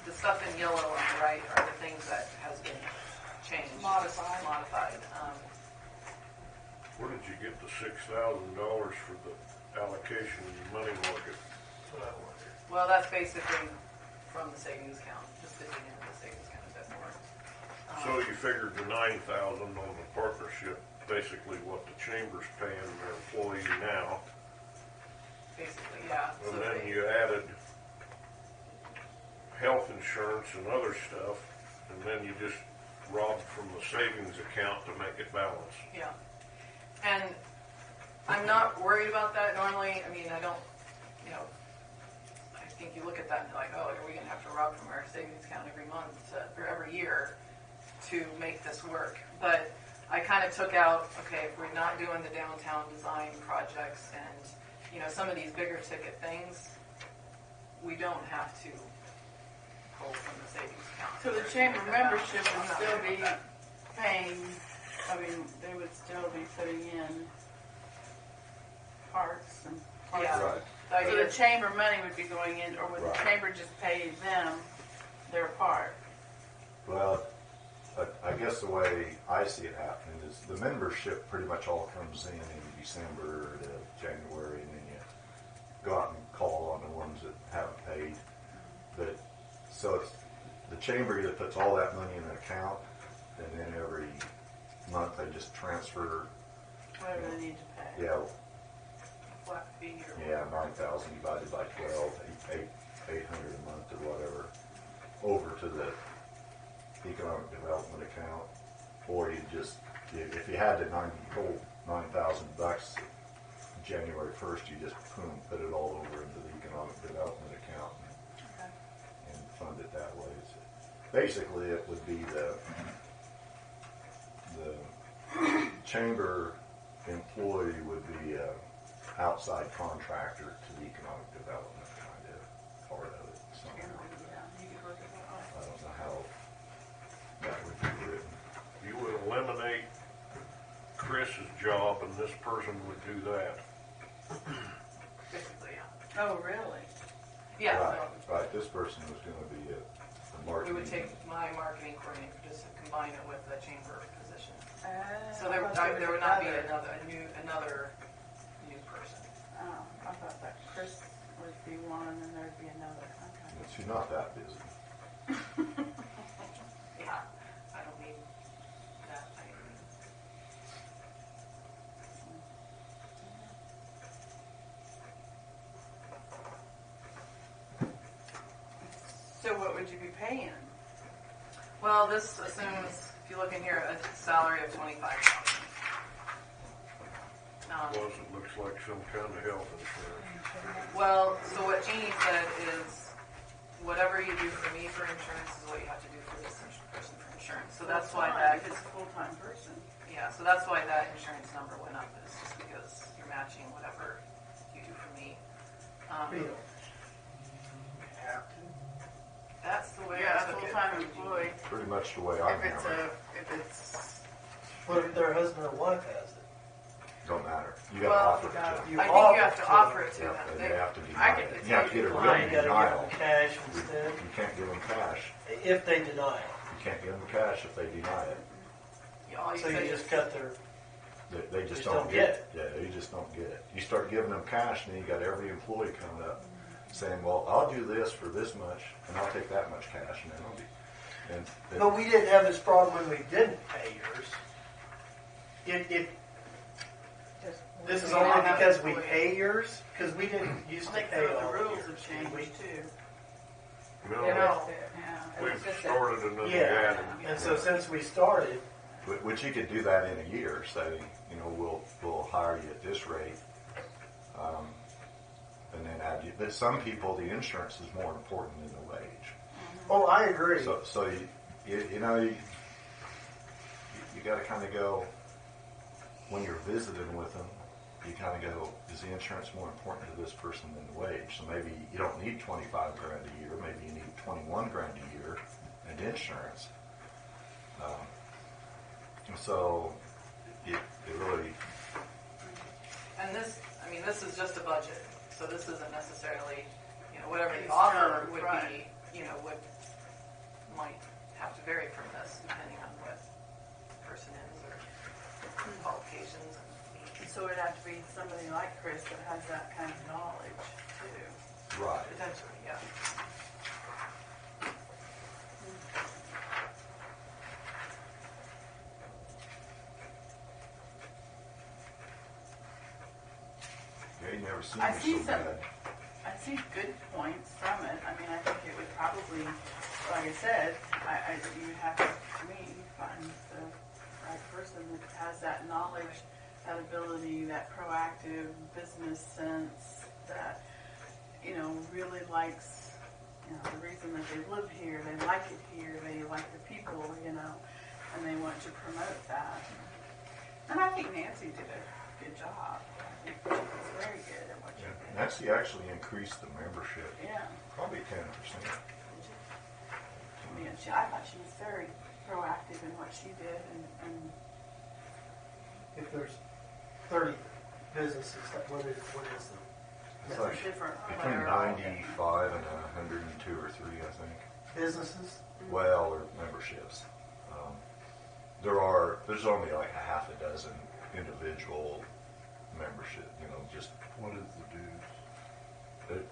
the stuff in yellow on the right are the things that has been changed. just modified.
Where did you get the $6,000 for the allocation in the money market? That's what I wondered.
Well, that's basically from the savings account, just dipping into the savings account a bit more.
So you figured the $9,000 on the partnership, basically what the chamber's paying their employee now,
Basically, yeah.
and then you added health insurance and other stuff, and then you just robbed from the savings account to make it balance.
Yeah. And I'm not worried about that normally. I mean, I don't, I think you look at that and you're like, oh, are we going to have to rob from our savings account every month or every year to make this work? But I kind of took out, okay, if we're not doing the downtown design projects and, some of these bigger ticket things, we don't have to pull from the savings account.
So the chamber membership would still be paying, I mean, they would still be putting in parks and parks.
Yeah.
Right.
The
So
idea
the
is-
chamber money would be going in, or would
Right.
the chamber just pay them their part?
Well, I guess the way I see it happening is the membership pretty much all comes in December to January, and then you go out and call on the ones that haven't paid. But so it's the chamber either puts all that money in an account, and then every month they just transfer.
Whatever they need to pay.
Yeah,
flat fee or
yeah, 9,000 divided by 12, 800 a month or whatever, over to the economic development account, or you just, if you had the whole $9,000 January 1st, you just boom, put it all over into the economic development account and fund it that way. So basically, it would be the chamber employee would be a outside contractor to the economic development kind of part of it. Somehow.
Yeah, you could work it out.
I don't know how that would be written.
You would eliminate Chris's job and this person would do that.
basically, yeah.
Oh, really?
Yeah,
Right. This person was going to be a
we
marketing.
would take my marketing coordinator, just combine it with the chamber position. So
I
there
thought
would not be
together.
another new person.
Oh, I thought that Chris would be one and then there'd be another. Okay.
But she's not that busy.
Yeah, I don't need that.
So what would you be paying?
Well, this assumes, if you look in here, a salary of $25,000.
Plus, it looks like some kind of health insurance.
Well, so what Jeannie said is, whatever you do for me for insurance is what you have to do for this person for insurance. So that's why
If it's a full-time person.
yeah, so that's why that insurance number went up, is just because you're matching whatever you do for me.
Bill. Have to.
That's the way
Yeah,
I
a
took it.
full-time employee.
Pretty much the way I'm
If it's
hammered.
if it's,
What if their husband or wife has it?
Don't matter. You got to
Well,
offer it to them.
You
I think you have to
offer
offer it to
Yeah,
them.
and
They-
they have to
I
deny
could-
it.
it's
You have to get a
usually
Well,
written
you gotta give
denial.
them cash instead,
You can't give them cash.
if they deny it.
You can't give them cash if they deny it.
all you
So
say
you
is-
just cut their,
They just don't get it. Yeah, you just don't get it. You start giving them cash, and then you got every employee coming up saying, "Well, I'll do this for this much, and I'll take that much cash, and then I'll be." And
but we didn't have this problem when we didn't pay yours. This is only because we pay yours, because we didn't used
I
to
think
pay
some of
all
the
of
rules
yours.
have changed too.
No,
You know,
we've started another
Yeah,
added.
and so since we started,
which you could do that in a year. Say, we'll hire you at this rate, and then add you. But some people, the insurance is more important than the wage.
oh, I agree.
So you got to kind of go when you're visiting with them. You kind of go, is the insurance more important to this person than the wage? So maybe you don't need 25 grand a year. Maybe you need 21 grand a year in insurance. So it really.
And this is just a budget, so this isn't necessarily, whatever the
It's
offer
term,
would
right.
be, might have to vary from this depending on what the person is or qualifications and needs.
So it'd have to be somebody like Chris that has that kind of knowledge too.
Right.
Potentially, yeah.
Yeah, you never seen
I
me
see
so
some-
bad.
I see good points from it. I mean, I think it would probably, like I said, you would have to, find the right person that has that knowledge, that ability, that proactive business sense, that, really likes, the reason that they live here, they like it here, they like the people, and they want to promote that. And I think Nancy did a good job. I think she was very good at what she
Yeah.
did.
Nancy actually increased the membership,
Yeah.
probably 10%.
I thought she was very proactive in what she did, and
If there's 30 businesses, what is the?
It's
that's
like
a different.
between 95 and 102 or 3, I think.
Businesses?
Well, or memberships. There's only like a half a dozen individual membership, just,
What is the dues?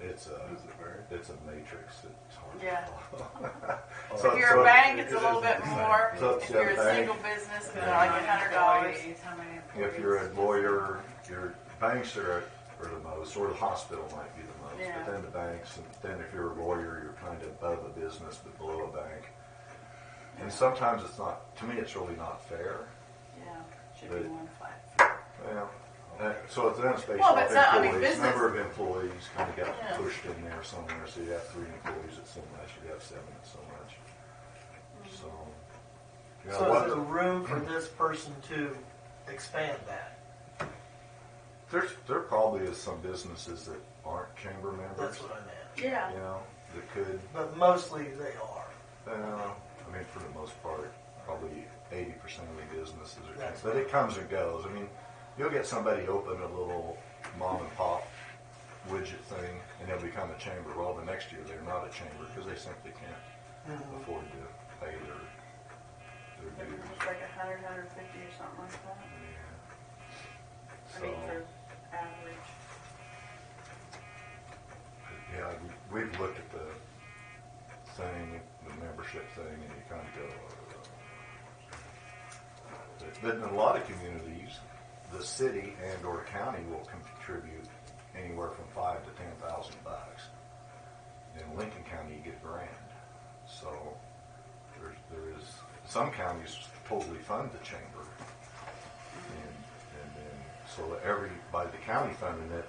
it's a,
Is it varied?
it's a matrix. It's hard to
Yeah.
follow.
If you're a bank, it's a little bit
isn't the same.
more.
So
If
it's
you're
a
a
bank.
single business, it's
Yeah.
like $100.
How many employees?
If you're a lawyer, your banks are the most, or the hospital might be the most,
Yeah.
but then the banks, and then if you're a lawyer, you're kind of above a business but below a bank. And sometimes it's not, to me, it's really not fair.
Yeah, should
But-
be one flat.
Well, so it's then it's based
Well,
off
but I mean,
employees,
business-
number of employees kind of got
Yeah.
pushed in there somewhere. So you have 3 employees at so much, you have 7 at so much. So, yeah,
So
what-
is there room for this person to expand that?
there probably is some businesses that aren't chamber members,
That's what I meant.
Yeah.
that could.
But mostly they are.
I mean, for the most part, probably 80% of the businesses are.
That's
But it comes and goes. I mean, you'll get somebody open a little mom and pop widget thing, and they'll become a chamber. Well, the next year they're not a chamber because they simply can't afford to pay their dues.
It's like 100, 150 or something like that.
Yeah.
I mean,
So,
for average.
yeah, we've looked at the thing, the membership thing, and you kind of go. But in a lot of communities, the city and or county will contribute anywhere from $5,000 to $10,000. In Lincoln County, you get a grand. So there is some counties totally fund the chamber, and then so by the county funding it,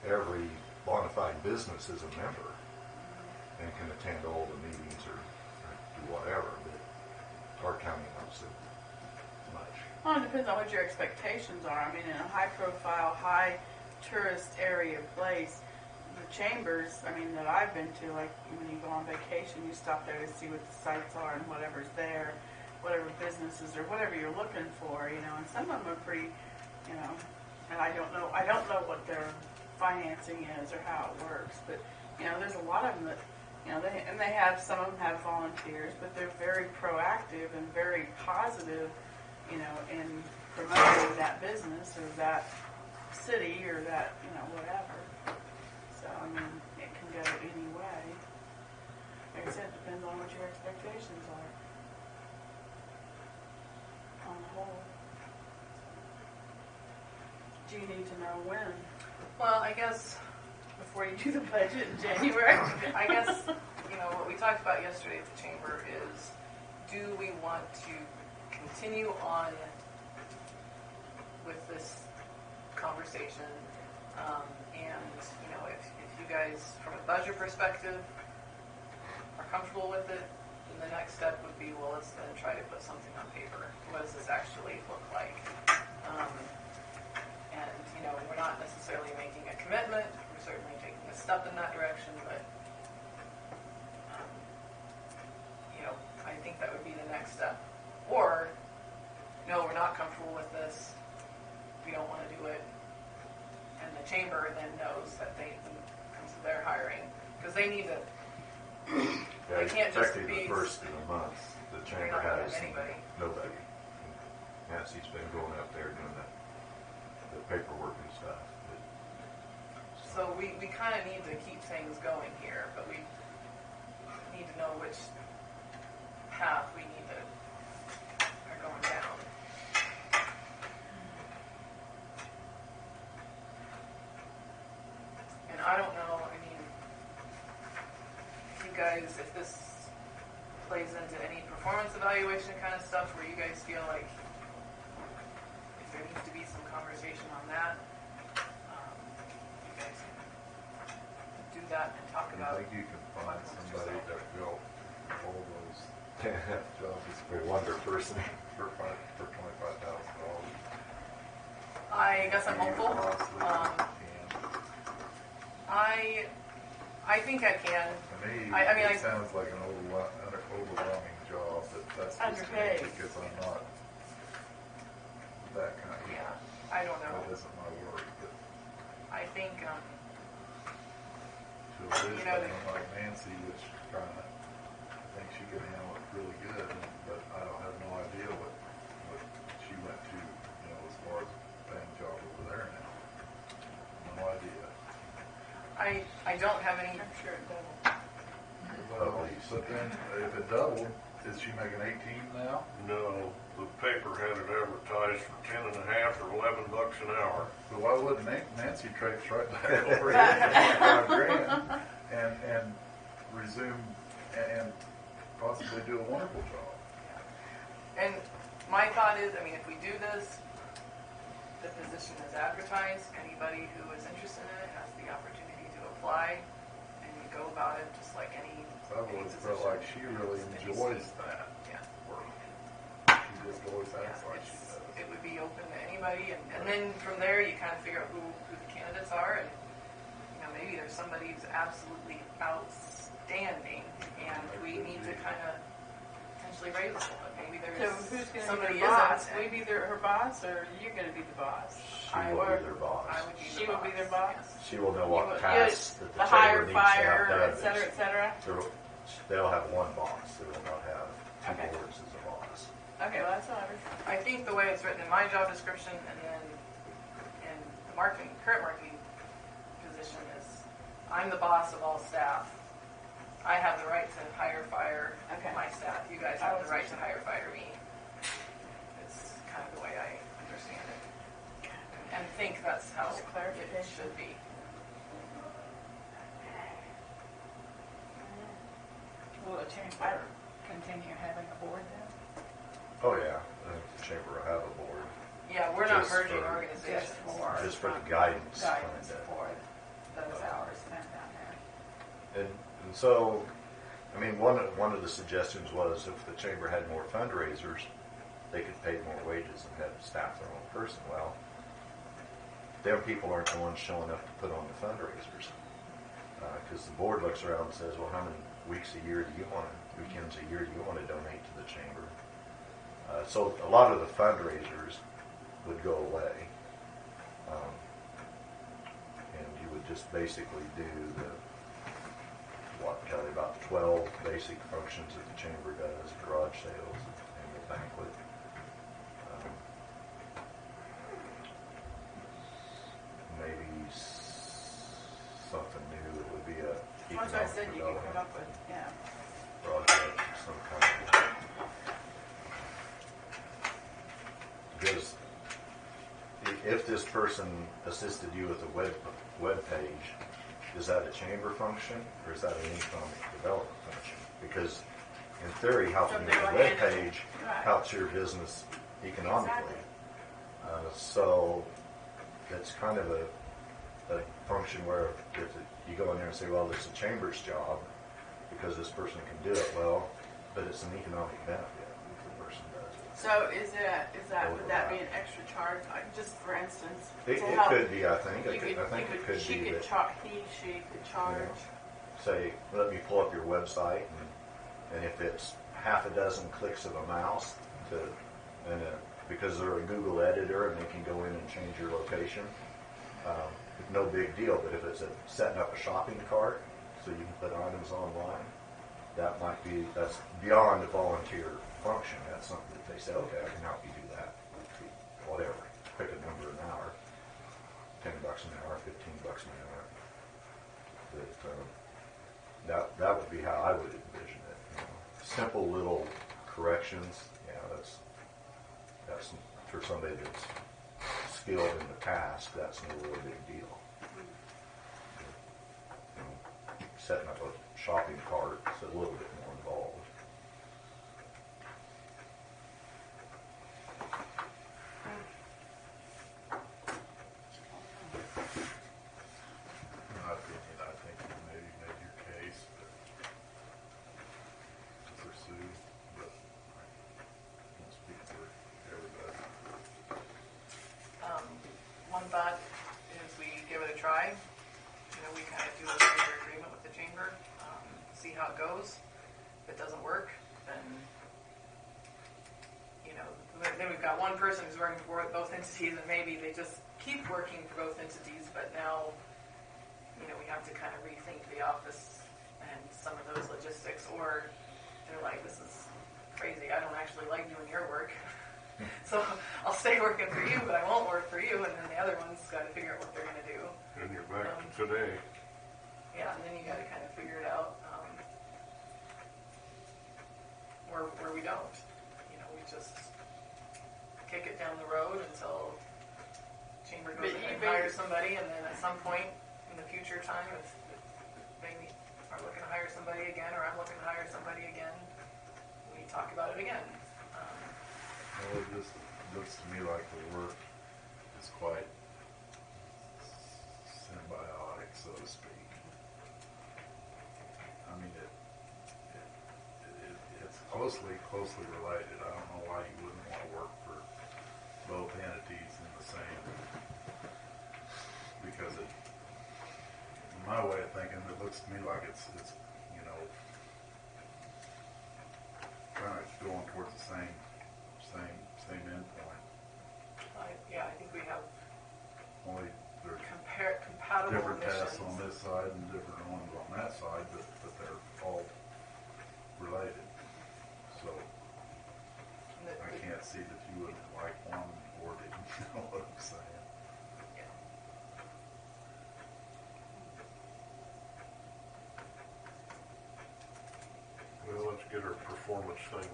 every bona fide business is a member and can attend all the meetings or do whatever. But our county knows it much.
Well, it depends on what your expectations are. I mean, in a high-profile, high-tourist area place, the chambers, I mean, that I've been to, like when you go on vacation, you stop there to see what the sights are and whatever's there, whatever businesses or whatever you're looking for, and some of them are pretty, and I don't know what their financing is or how it works, but, there's a lot of them that, they have, some of them have volunteers, but they're very proactive and very positive, in promoting that business or that city or that, whatever. So, I mean, it can go any way. Like I said, it depends on what your expectations are on the whole. Do you need to know when?
Well, I guess
Before you do the budget in January?
I guess, what we talked about yesterday at the chamber is, do we want to continue on with this conversation? And, if you guys, from a budget perspective, are comfortable with it, then the next step would be, well, let's then try to put something on paper. What does this actually look like? And, we're not necessarily making a commitment. We're certainly taking a step in that direction, but I think that would be the next step. Or, no, we're not comfortable with this. We don't want to do it. And the chamber then knows that when it comes to their hiring, because they need to.
Yeah,
They can't just
effective
be.
the first of the month, the
They're
chamber
not gonna
has
have anybody.
nobody. Nancy's been going up there doing the paperwork and stuff.
So we kind of need to keep things going here, but we need to know which path we are going down. And I don't know, if you guys, if this plays into any performance evaluation kind of stuff where you guys feel like if there needs to be some conversation on that, you guys can do that and talk
I
about
think you can find somebody that will hold those jobs
For wonder person.
for $25,000.
I guess I'm hopeful. I think I can.
To me,
I mean,
it sounds like an overwhelming job, but that's just
underpaid.
because I'm not that kind of,
Yeah, I don't know.
that isn't my work, but
I think,
to a
You know,
someone like Nancy, which kind of, I think she can handle it really good, but I don't have no idea what she went to, as far as paying job over there now. No idea.
I don't have any,
I'm sure it does.
Well, but then, if it doubled, is she making 18 now?
No, the paper had it advertised for 10.5 or $11 an hour.
So why wouldn't Nancy traipse right back over here for $5,000 and resume and possibly do a wonderful job?
and my thought is, I mean, if we do this, the position is advertised, anybody who is interested in it has the opportunity to apply, and you go about it just like any
So I've always felt like she really enjoys that
Yeah.
work. She just always acts like she does.
It would be open to anybody, and then from there you kind of figure out who the candidates are, and maybe there's somebody who's absolutely outstanding, and we need to kind of potentially raise a little bit. Maybe
So
there's
who's going to
somebody
be their boss?
isn't.
We be her boss, or you're going to be the boss?
She will be their boss.
I would be
She will be their boss?
Yes.
She will know what
You-
tasks that
the
the
hire,
chamber needs to have
fire,
done.
et cetera, et cetera.
They'll have one boss. They will not have two
Okay.
boards as a boss.
Okay, well, that's all I was.
I think the way it's written in my job description, and then in the current marketing position is, I'm the boss of all staff. I have the right to hire, fire
Okay.
my staff. You guys have the right to hire, fire me. It's kind of the way I understand it, and think that's how
Just
it
clarification.
should be.
Will the chamber continue having a board then?
Oh, yeah. The chamber will have a board.
Yeah, we're not
Just
merging
for-
organizations.
Just for the guidance.
Guidance
kinda.
for those hours spent down there.
And so, I mean, one of the suggestions was if the chamber had more fundraisers, they could pay more wages and have staff their own person. Well, them people aren't the ones showing up to put on the fundraisers. Because the board looks around and says, well, how many weekends a year do you want to donate to the chamber? So a lot of the fundraisers would go away. And you would just basically do Kelly, about 12 basic functions that the chamber does: garage sales, annual banquet. Maybe something new that would be a
Once I
economic
said you could
development
come up with, yeah.
project of some kind. Because if this person assisted you with a web page, is that a chamber function or is that an economic development function? Because in theory, helping with a web page helps your business economically. So it's kind of a function where if you go in there and say, well, it's a chamber's job because this person can do it, well, but it's an economic benefit if the person does it.
So would that be an extra charge? Like, just for instance,
It
to help,
could be, I think.
you
I think it could
she
be
could
that,
she could charge.
say, let me pull up your website, and if it's half a dozen clicks of a mouse, because they're a Google editor and they can go in and change your location, no big deal. But if it's setting up a shopping cart so you can put items online, that's beyond the volunteer function. That's something that they say, okay, I can help you do that. Whatever, pick a number an hour, $10 an hour, $15 an hour. But that would be how I would envision it. Simple little corrections. Yeah, that's for somebody that's skilled in the task. That's no real big deal. Setting up a shopping cart is a little bit more involved.
In my opinion, I think you maybe made your case to pursue, but I can't speak for everybody.
One thought is we give it a try. We kind of do a 3-year agreement with the chamber, see how it goes. then we've got one person who's working for both entities, and maybe they just keep working for both entities, but now, we have to kind of rethink the office and some of those logistics, or they're like, this is crazy, I don't actually like doing your work. So I'll stay working for you, but I won't work for you, and then the other one's got to figure out what they're going to do.
And you're back to today.
Yeah, and then you got to kind of figure it out, where we don't. We just kick it down the road until chamber goes ahead and hires somebody, and then at some point in the future time, if they are looking to hire somebody again, or I'm looking to hire somebody again, we talk about it again.
Well, it just looks to me like the work is quite symbiotic, so to speak. I mean, it's closely related. I don't know why you wouldn't want to work for both entities in the same, because in my way of thinking, it looks to me like it's kind of going towards the same endpoint.
I think we have
Only there's
compatible
different tasks
missions.
on this side and different ones on that side, but they're all related. So I can't see that you would like one or the, you know what I'm saying?
Yeah.
Well, let's get our performance thing,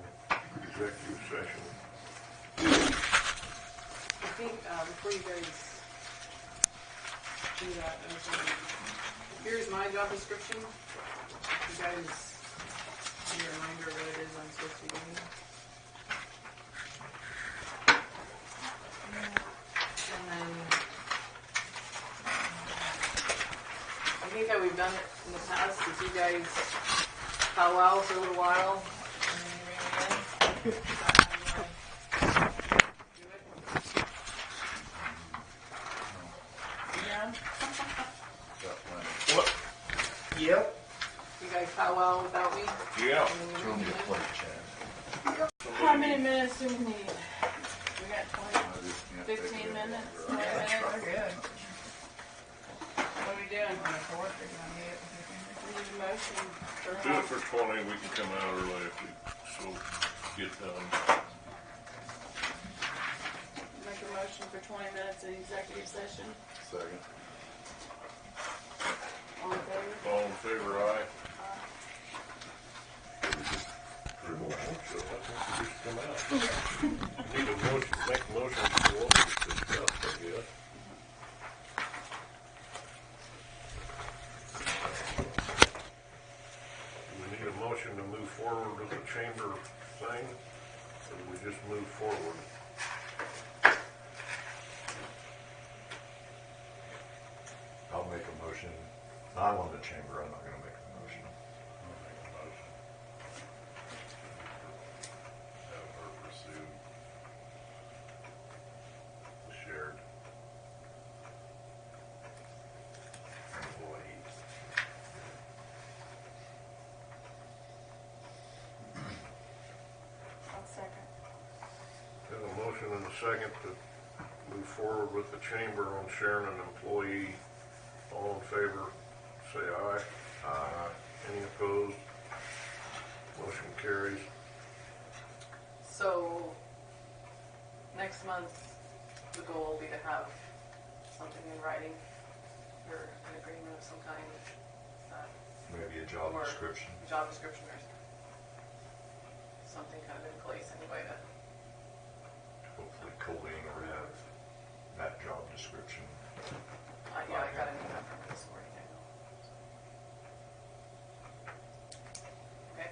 executive session.
I think before you guys do that, here's my job description. You guys need a reminder of what it is I'm supposed to be doing. And then I think how we've done it in the past is you guys powwow for a little while and then you ring again.
What?
Yep.
You guys powwow without me?
Yeah.
And then you
Throw
ring
me a
again?
plate, Chad.
How many minutes do we need?
We got 20.
I just can't take it
15
any
minutes,
longer.
20 minutes.
We're good.
What are we doing?
On the fourth, they're gonna need it with your fingers.
We need a motion for
Do it for 20, we can come out early if we so get done.
make a motion for 20 minutes in executive session.
Second.
All in favor?
All in favor, aye? Just come out. Need a motion, make a motion to go over this stuff, I guess. Do we need a motion to move forward with the chamber thing, or do we just move forward?
I'll make a motion. I'm on the chamber, I'm not gonna make a motion.
I'll make a motion. Have her pursue the shared employees.
I'll second.
Have a motion and a second to move forward with the chamber on sharing an employee. All in favor, say aye. Aye. Any opposed? Motion carries.
So, next month, the goal will be to have something in writing, or an agreement of some kind,
Maybe a job
or
description.
job description, or something kind of in place anyway to,
Hopefully Colleen will have that job description.
yeah, I got an email from her this morning, I know. Okay?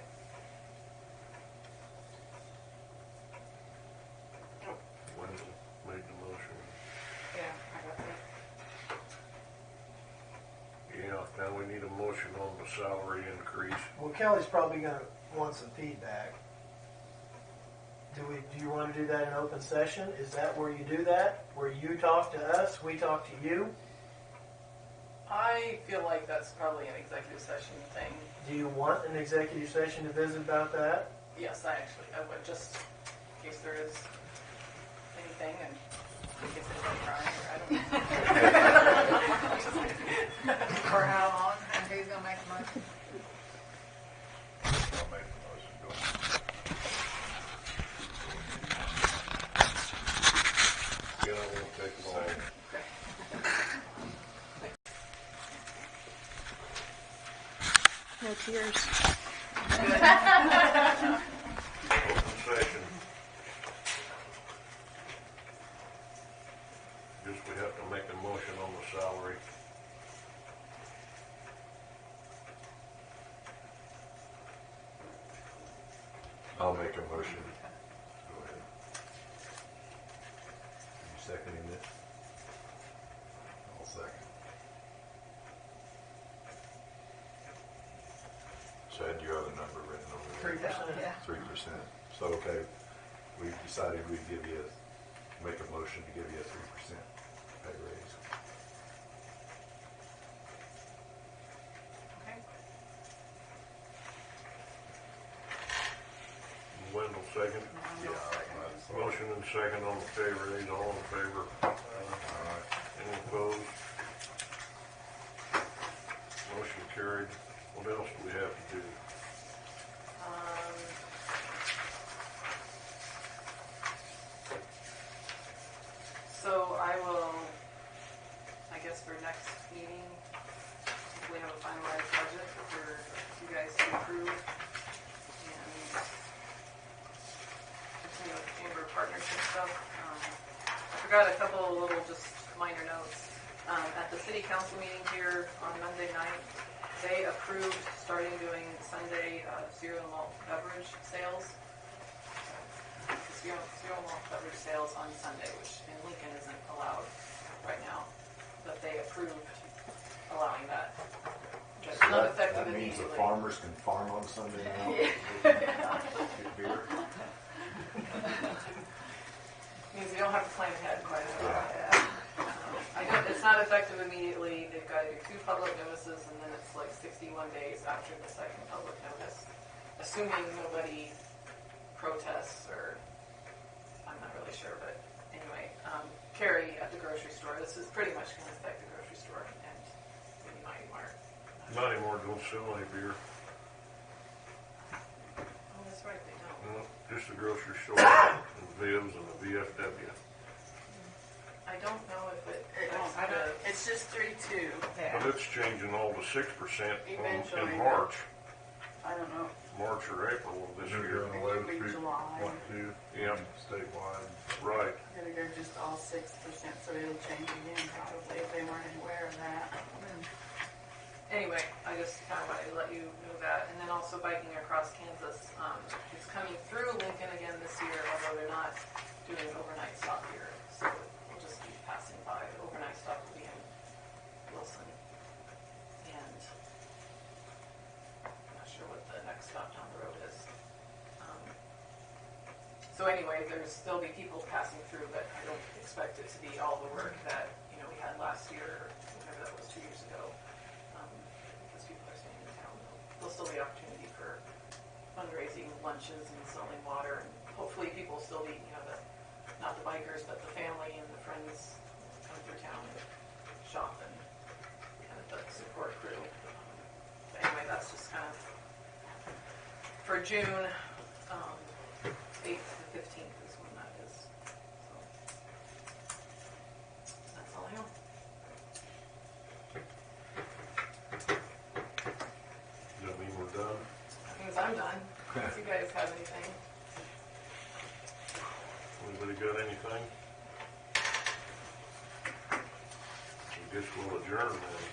Wenzel made the motion.
Yeah, I got that.
Yeah, now we need a motion on the salary increase.
Well, Kelly's probably gonna want some feedback. Do you want to do that in open session? Is that where you do that? Where you talk to us, we talk to you?
I feel like that's probably an executive session thing.
Do you want an executive session to visit about that?
Yes, I would, just in case there is anything and we can sit there crying, or I don't know.
For how long? And who's gonna make the motion?
I'll make the motion. Go ahead.
Yeah, I won't take them all.
No tears.
Open session. Guess we have to make a motion on the salary.
I'll make a motion. Go ahead. You seconding it? I'll second. Chad, you have a number written over there?
3%.
Yeah.
3%. So, okay, we decided we'd make a motion to give you a 3% pay raise.
Okay.
Wendell second. Motion and second on the pay raise. All in favor? Any opposed? Motion carried. What else do we have to do?
So I will, I guess for next meeting, we have a finalized budget for you guys to approve. And continue with Chamber partnership stuff. I forgot a couple of little just minor notes. At the city council meeting here on Monday night, they approved starting doing Sunday cereal and malt beverage sales. Cereal malt beverage sales on Sunday, which in Lincoln isn't allowed right now, but they approved allowing that. It's not effective
That means the
immediately.
farmers can farm on Sunday now? Get beer?
Means you don't have to plan ahead quite as well.
Yeah.
I know it's not effective immediately. They've got to do 2 public notices, and then it's like 61 days after the second public notice, assuming nobody protests or I'm not really sure, but anyway, Carrie at the grocery store. This is pretty much going to affect the grocery store and maybe Mighty Mart.
Not anymore, don't sell any beer.
Oh, that's right, they don't.
No, just the grocery store, and Viv's and the VFW.
I don't know if it.
I don't, it's just 3-2.
Yeah.
But it's changing all to 6% in
Eventually.
March.
I don't know.
March or April of this
They're
year.
doing away
It would be
with
July.
3.2
Yeah,
statewide.
right.
Gonna go just all 6%, so it'll change again probably if they weren't aware of that.
Anyway, I just kind of wanted to let you know that. And then also biking across Kansas is coming through Lincoln again this year, although they're not doing an overnight stop here. So we'll just be passing by. The overnight stop will be in Wilson. And I'm not sure what the next stop down the road is. So anyway, there'll be people passing through, but I don't expect it to be all the work that we had last year, or whatever that was 2 years ago. Because people are staying in town, there'll still be opportunity for fundraising, lunches, and selling water, and hopefully people still be, not the bikers, but the family and the friends come through town and shop and kind of the support crew. But anyway, that's just kind of for June 8th to 15th is when that is. So that's all I know.
Does that mean we're done?
That means I'm done. Unless you guys have anything.
Anybody got anything? I guess we'll adjourn then.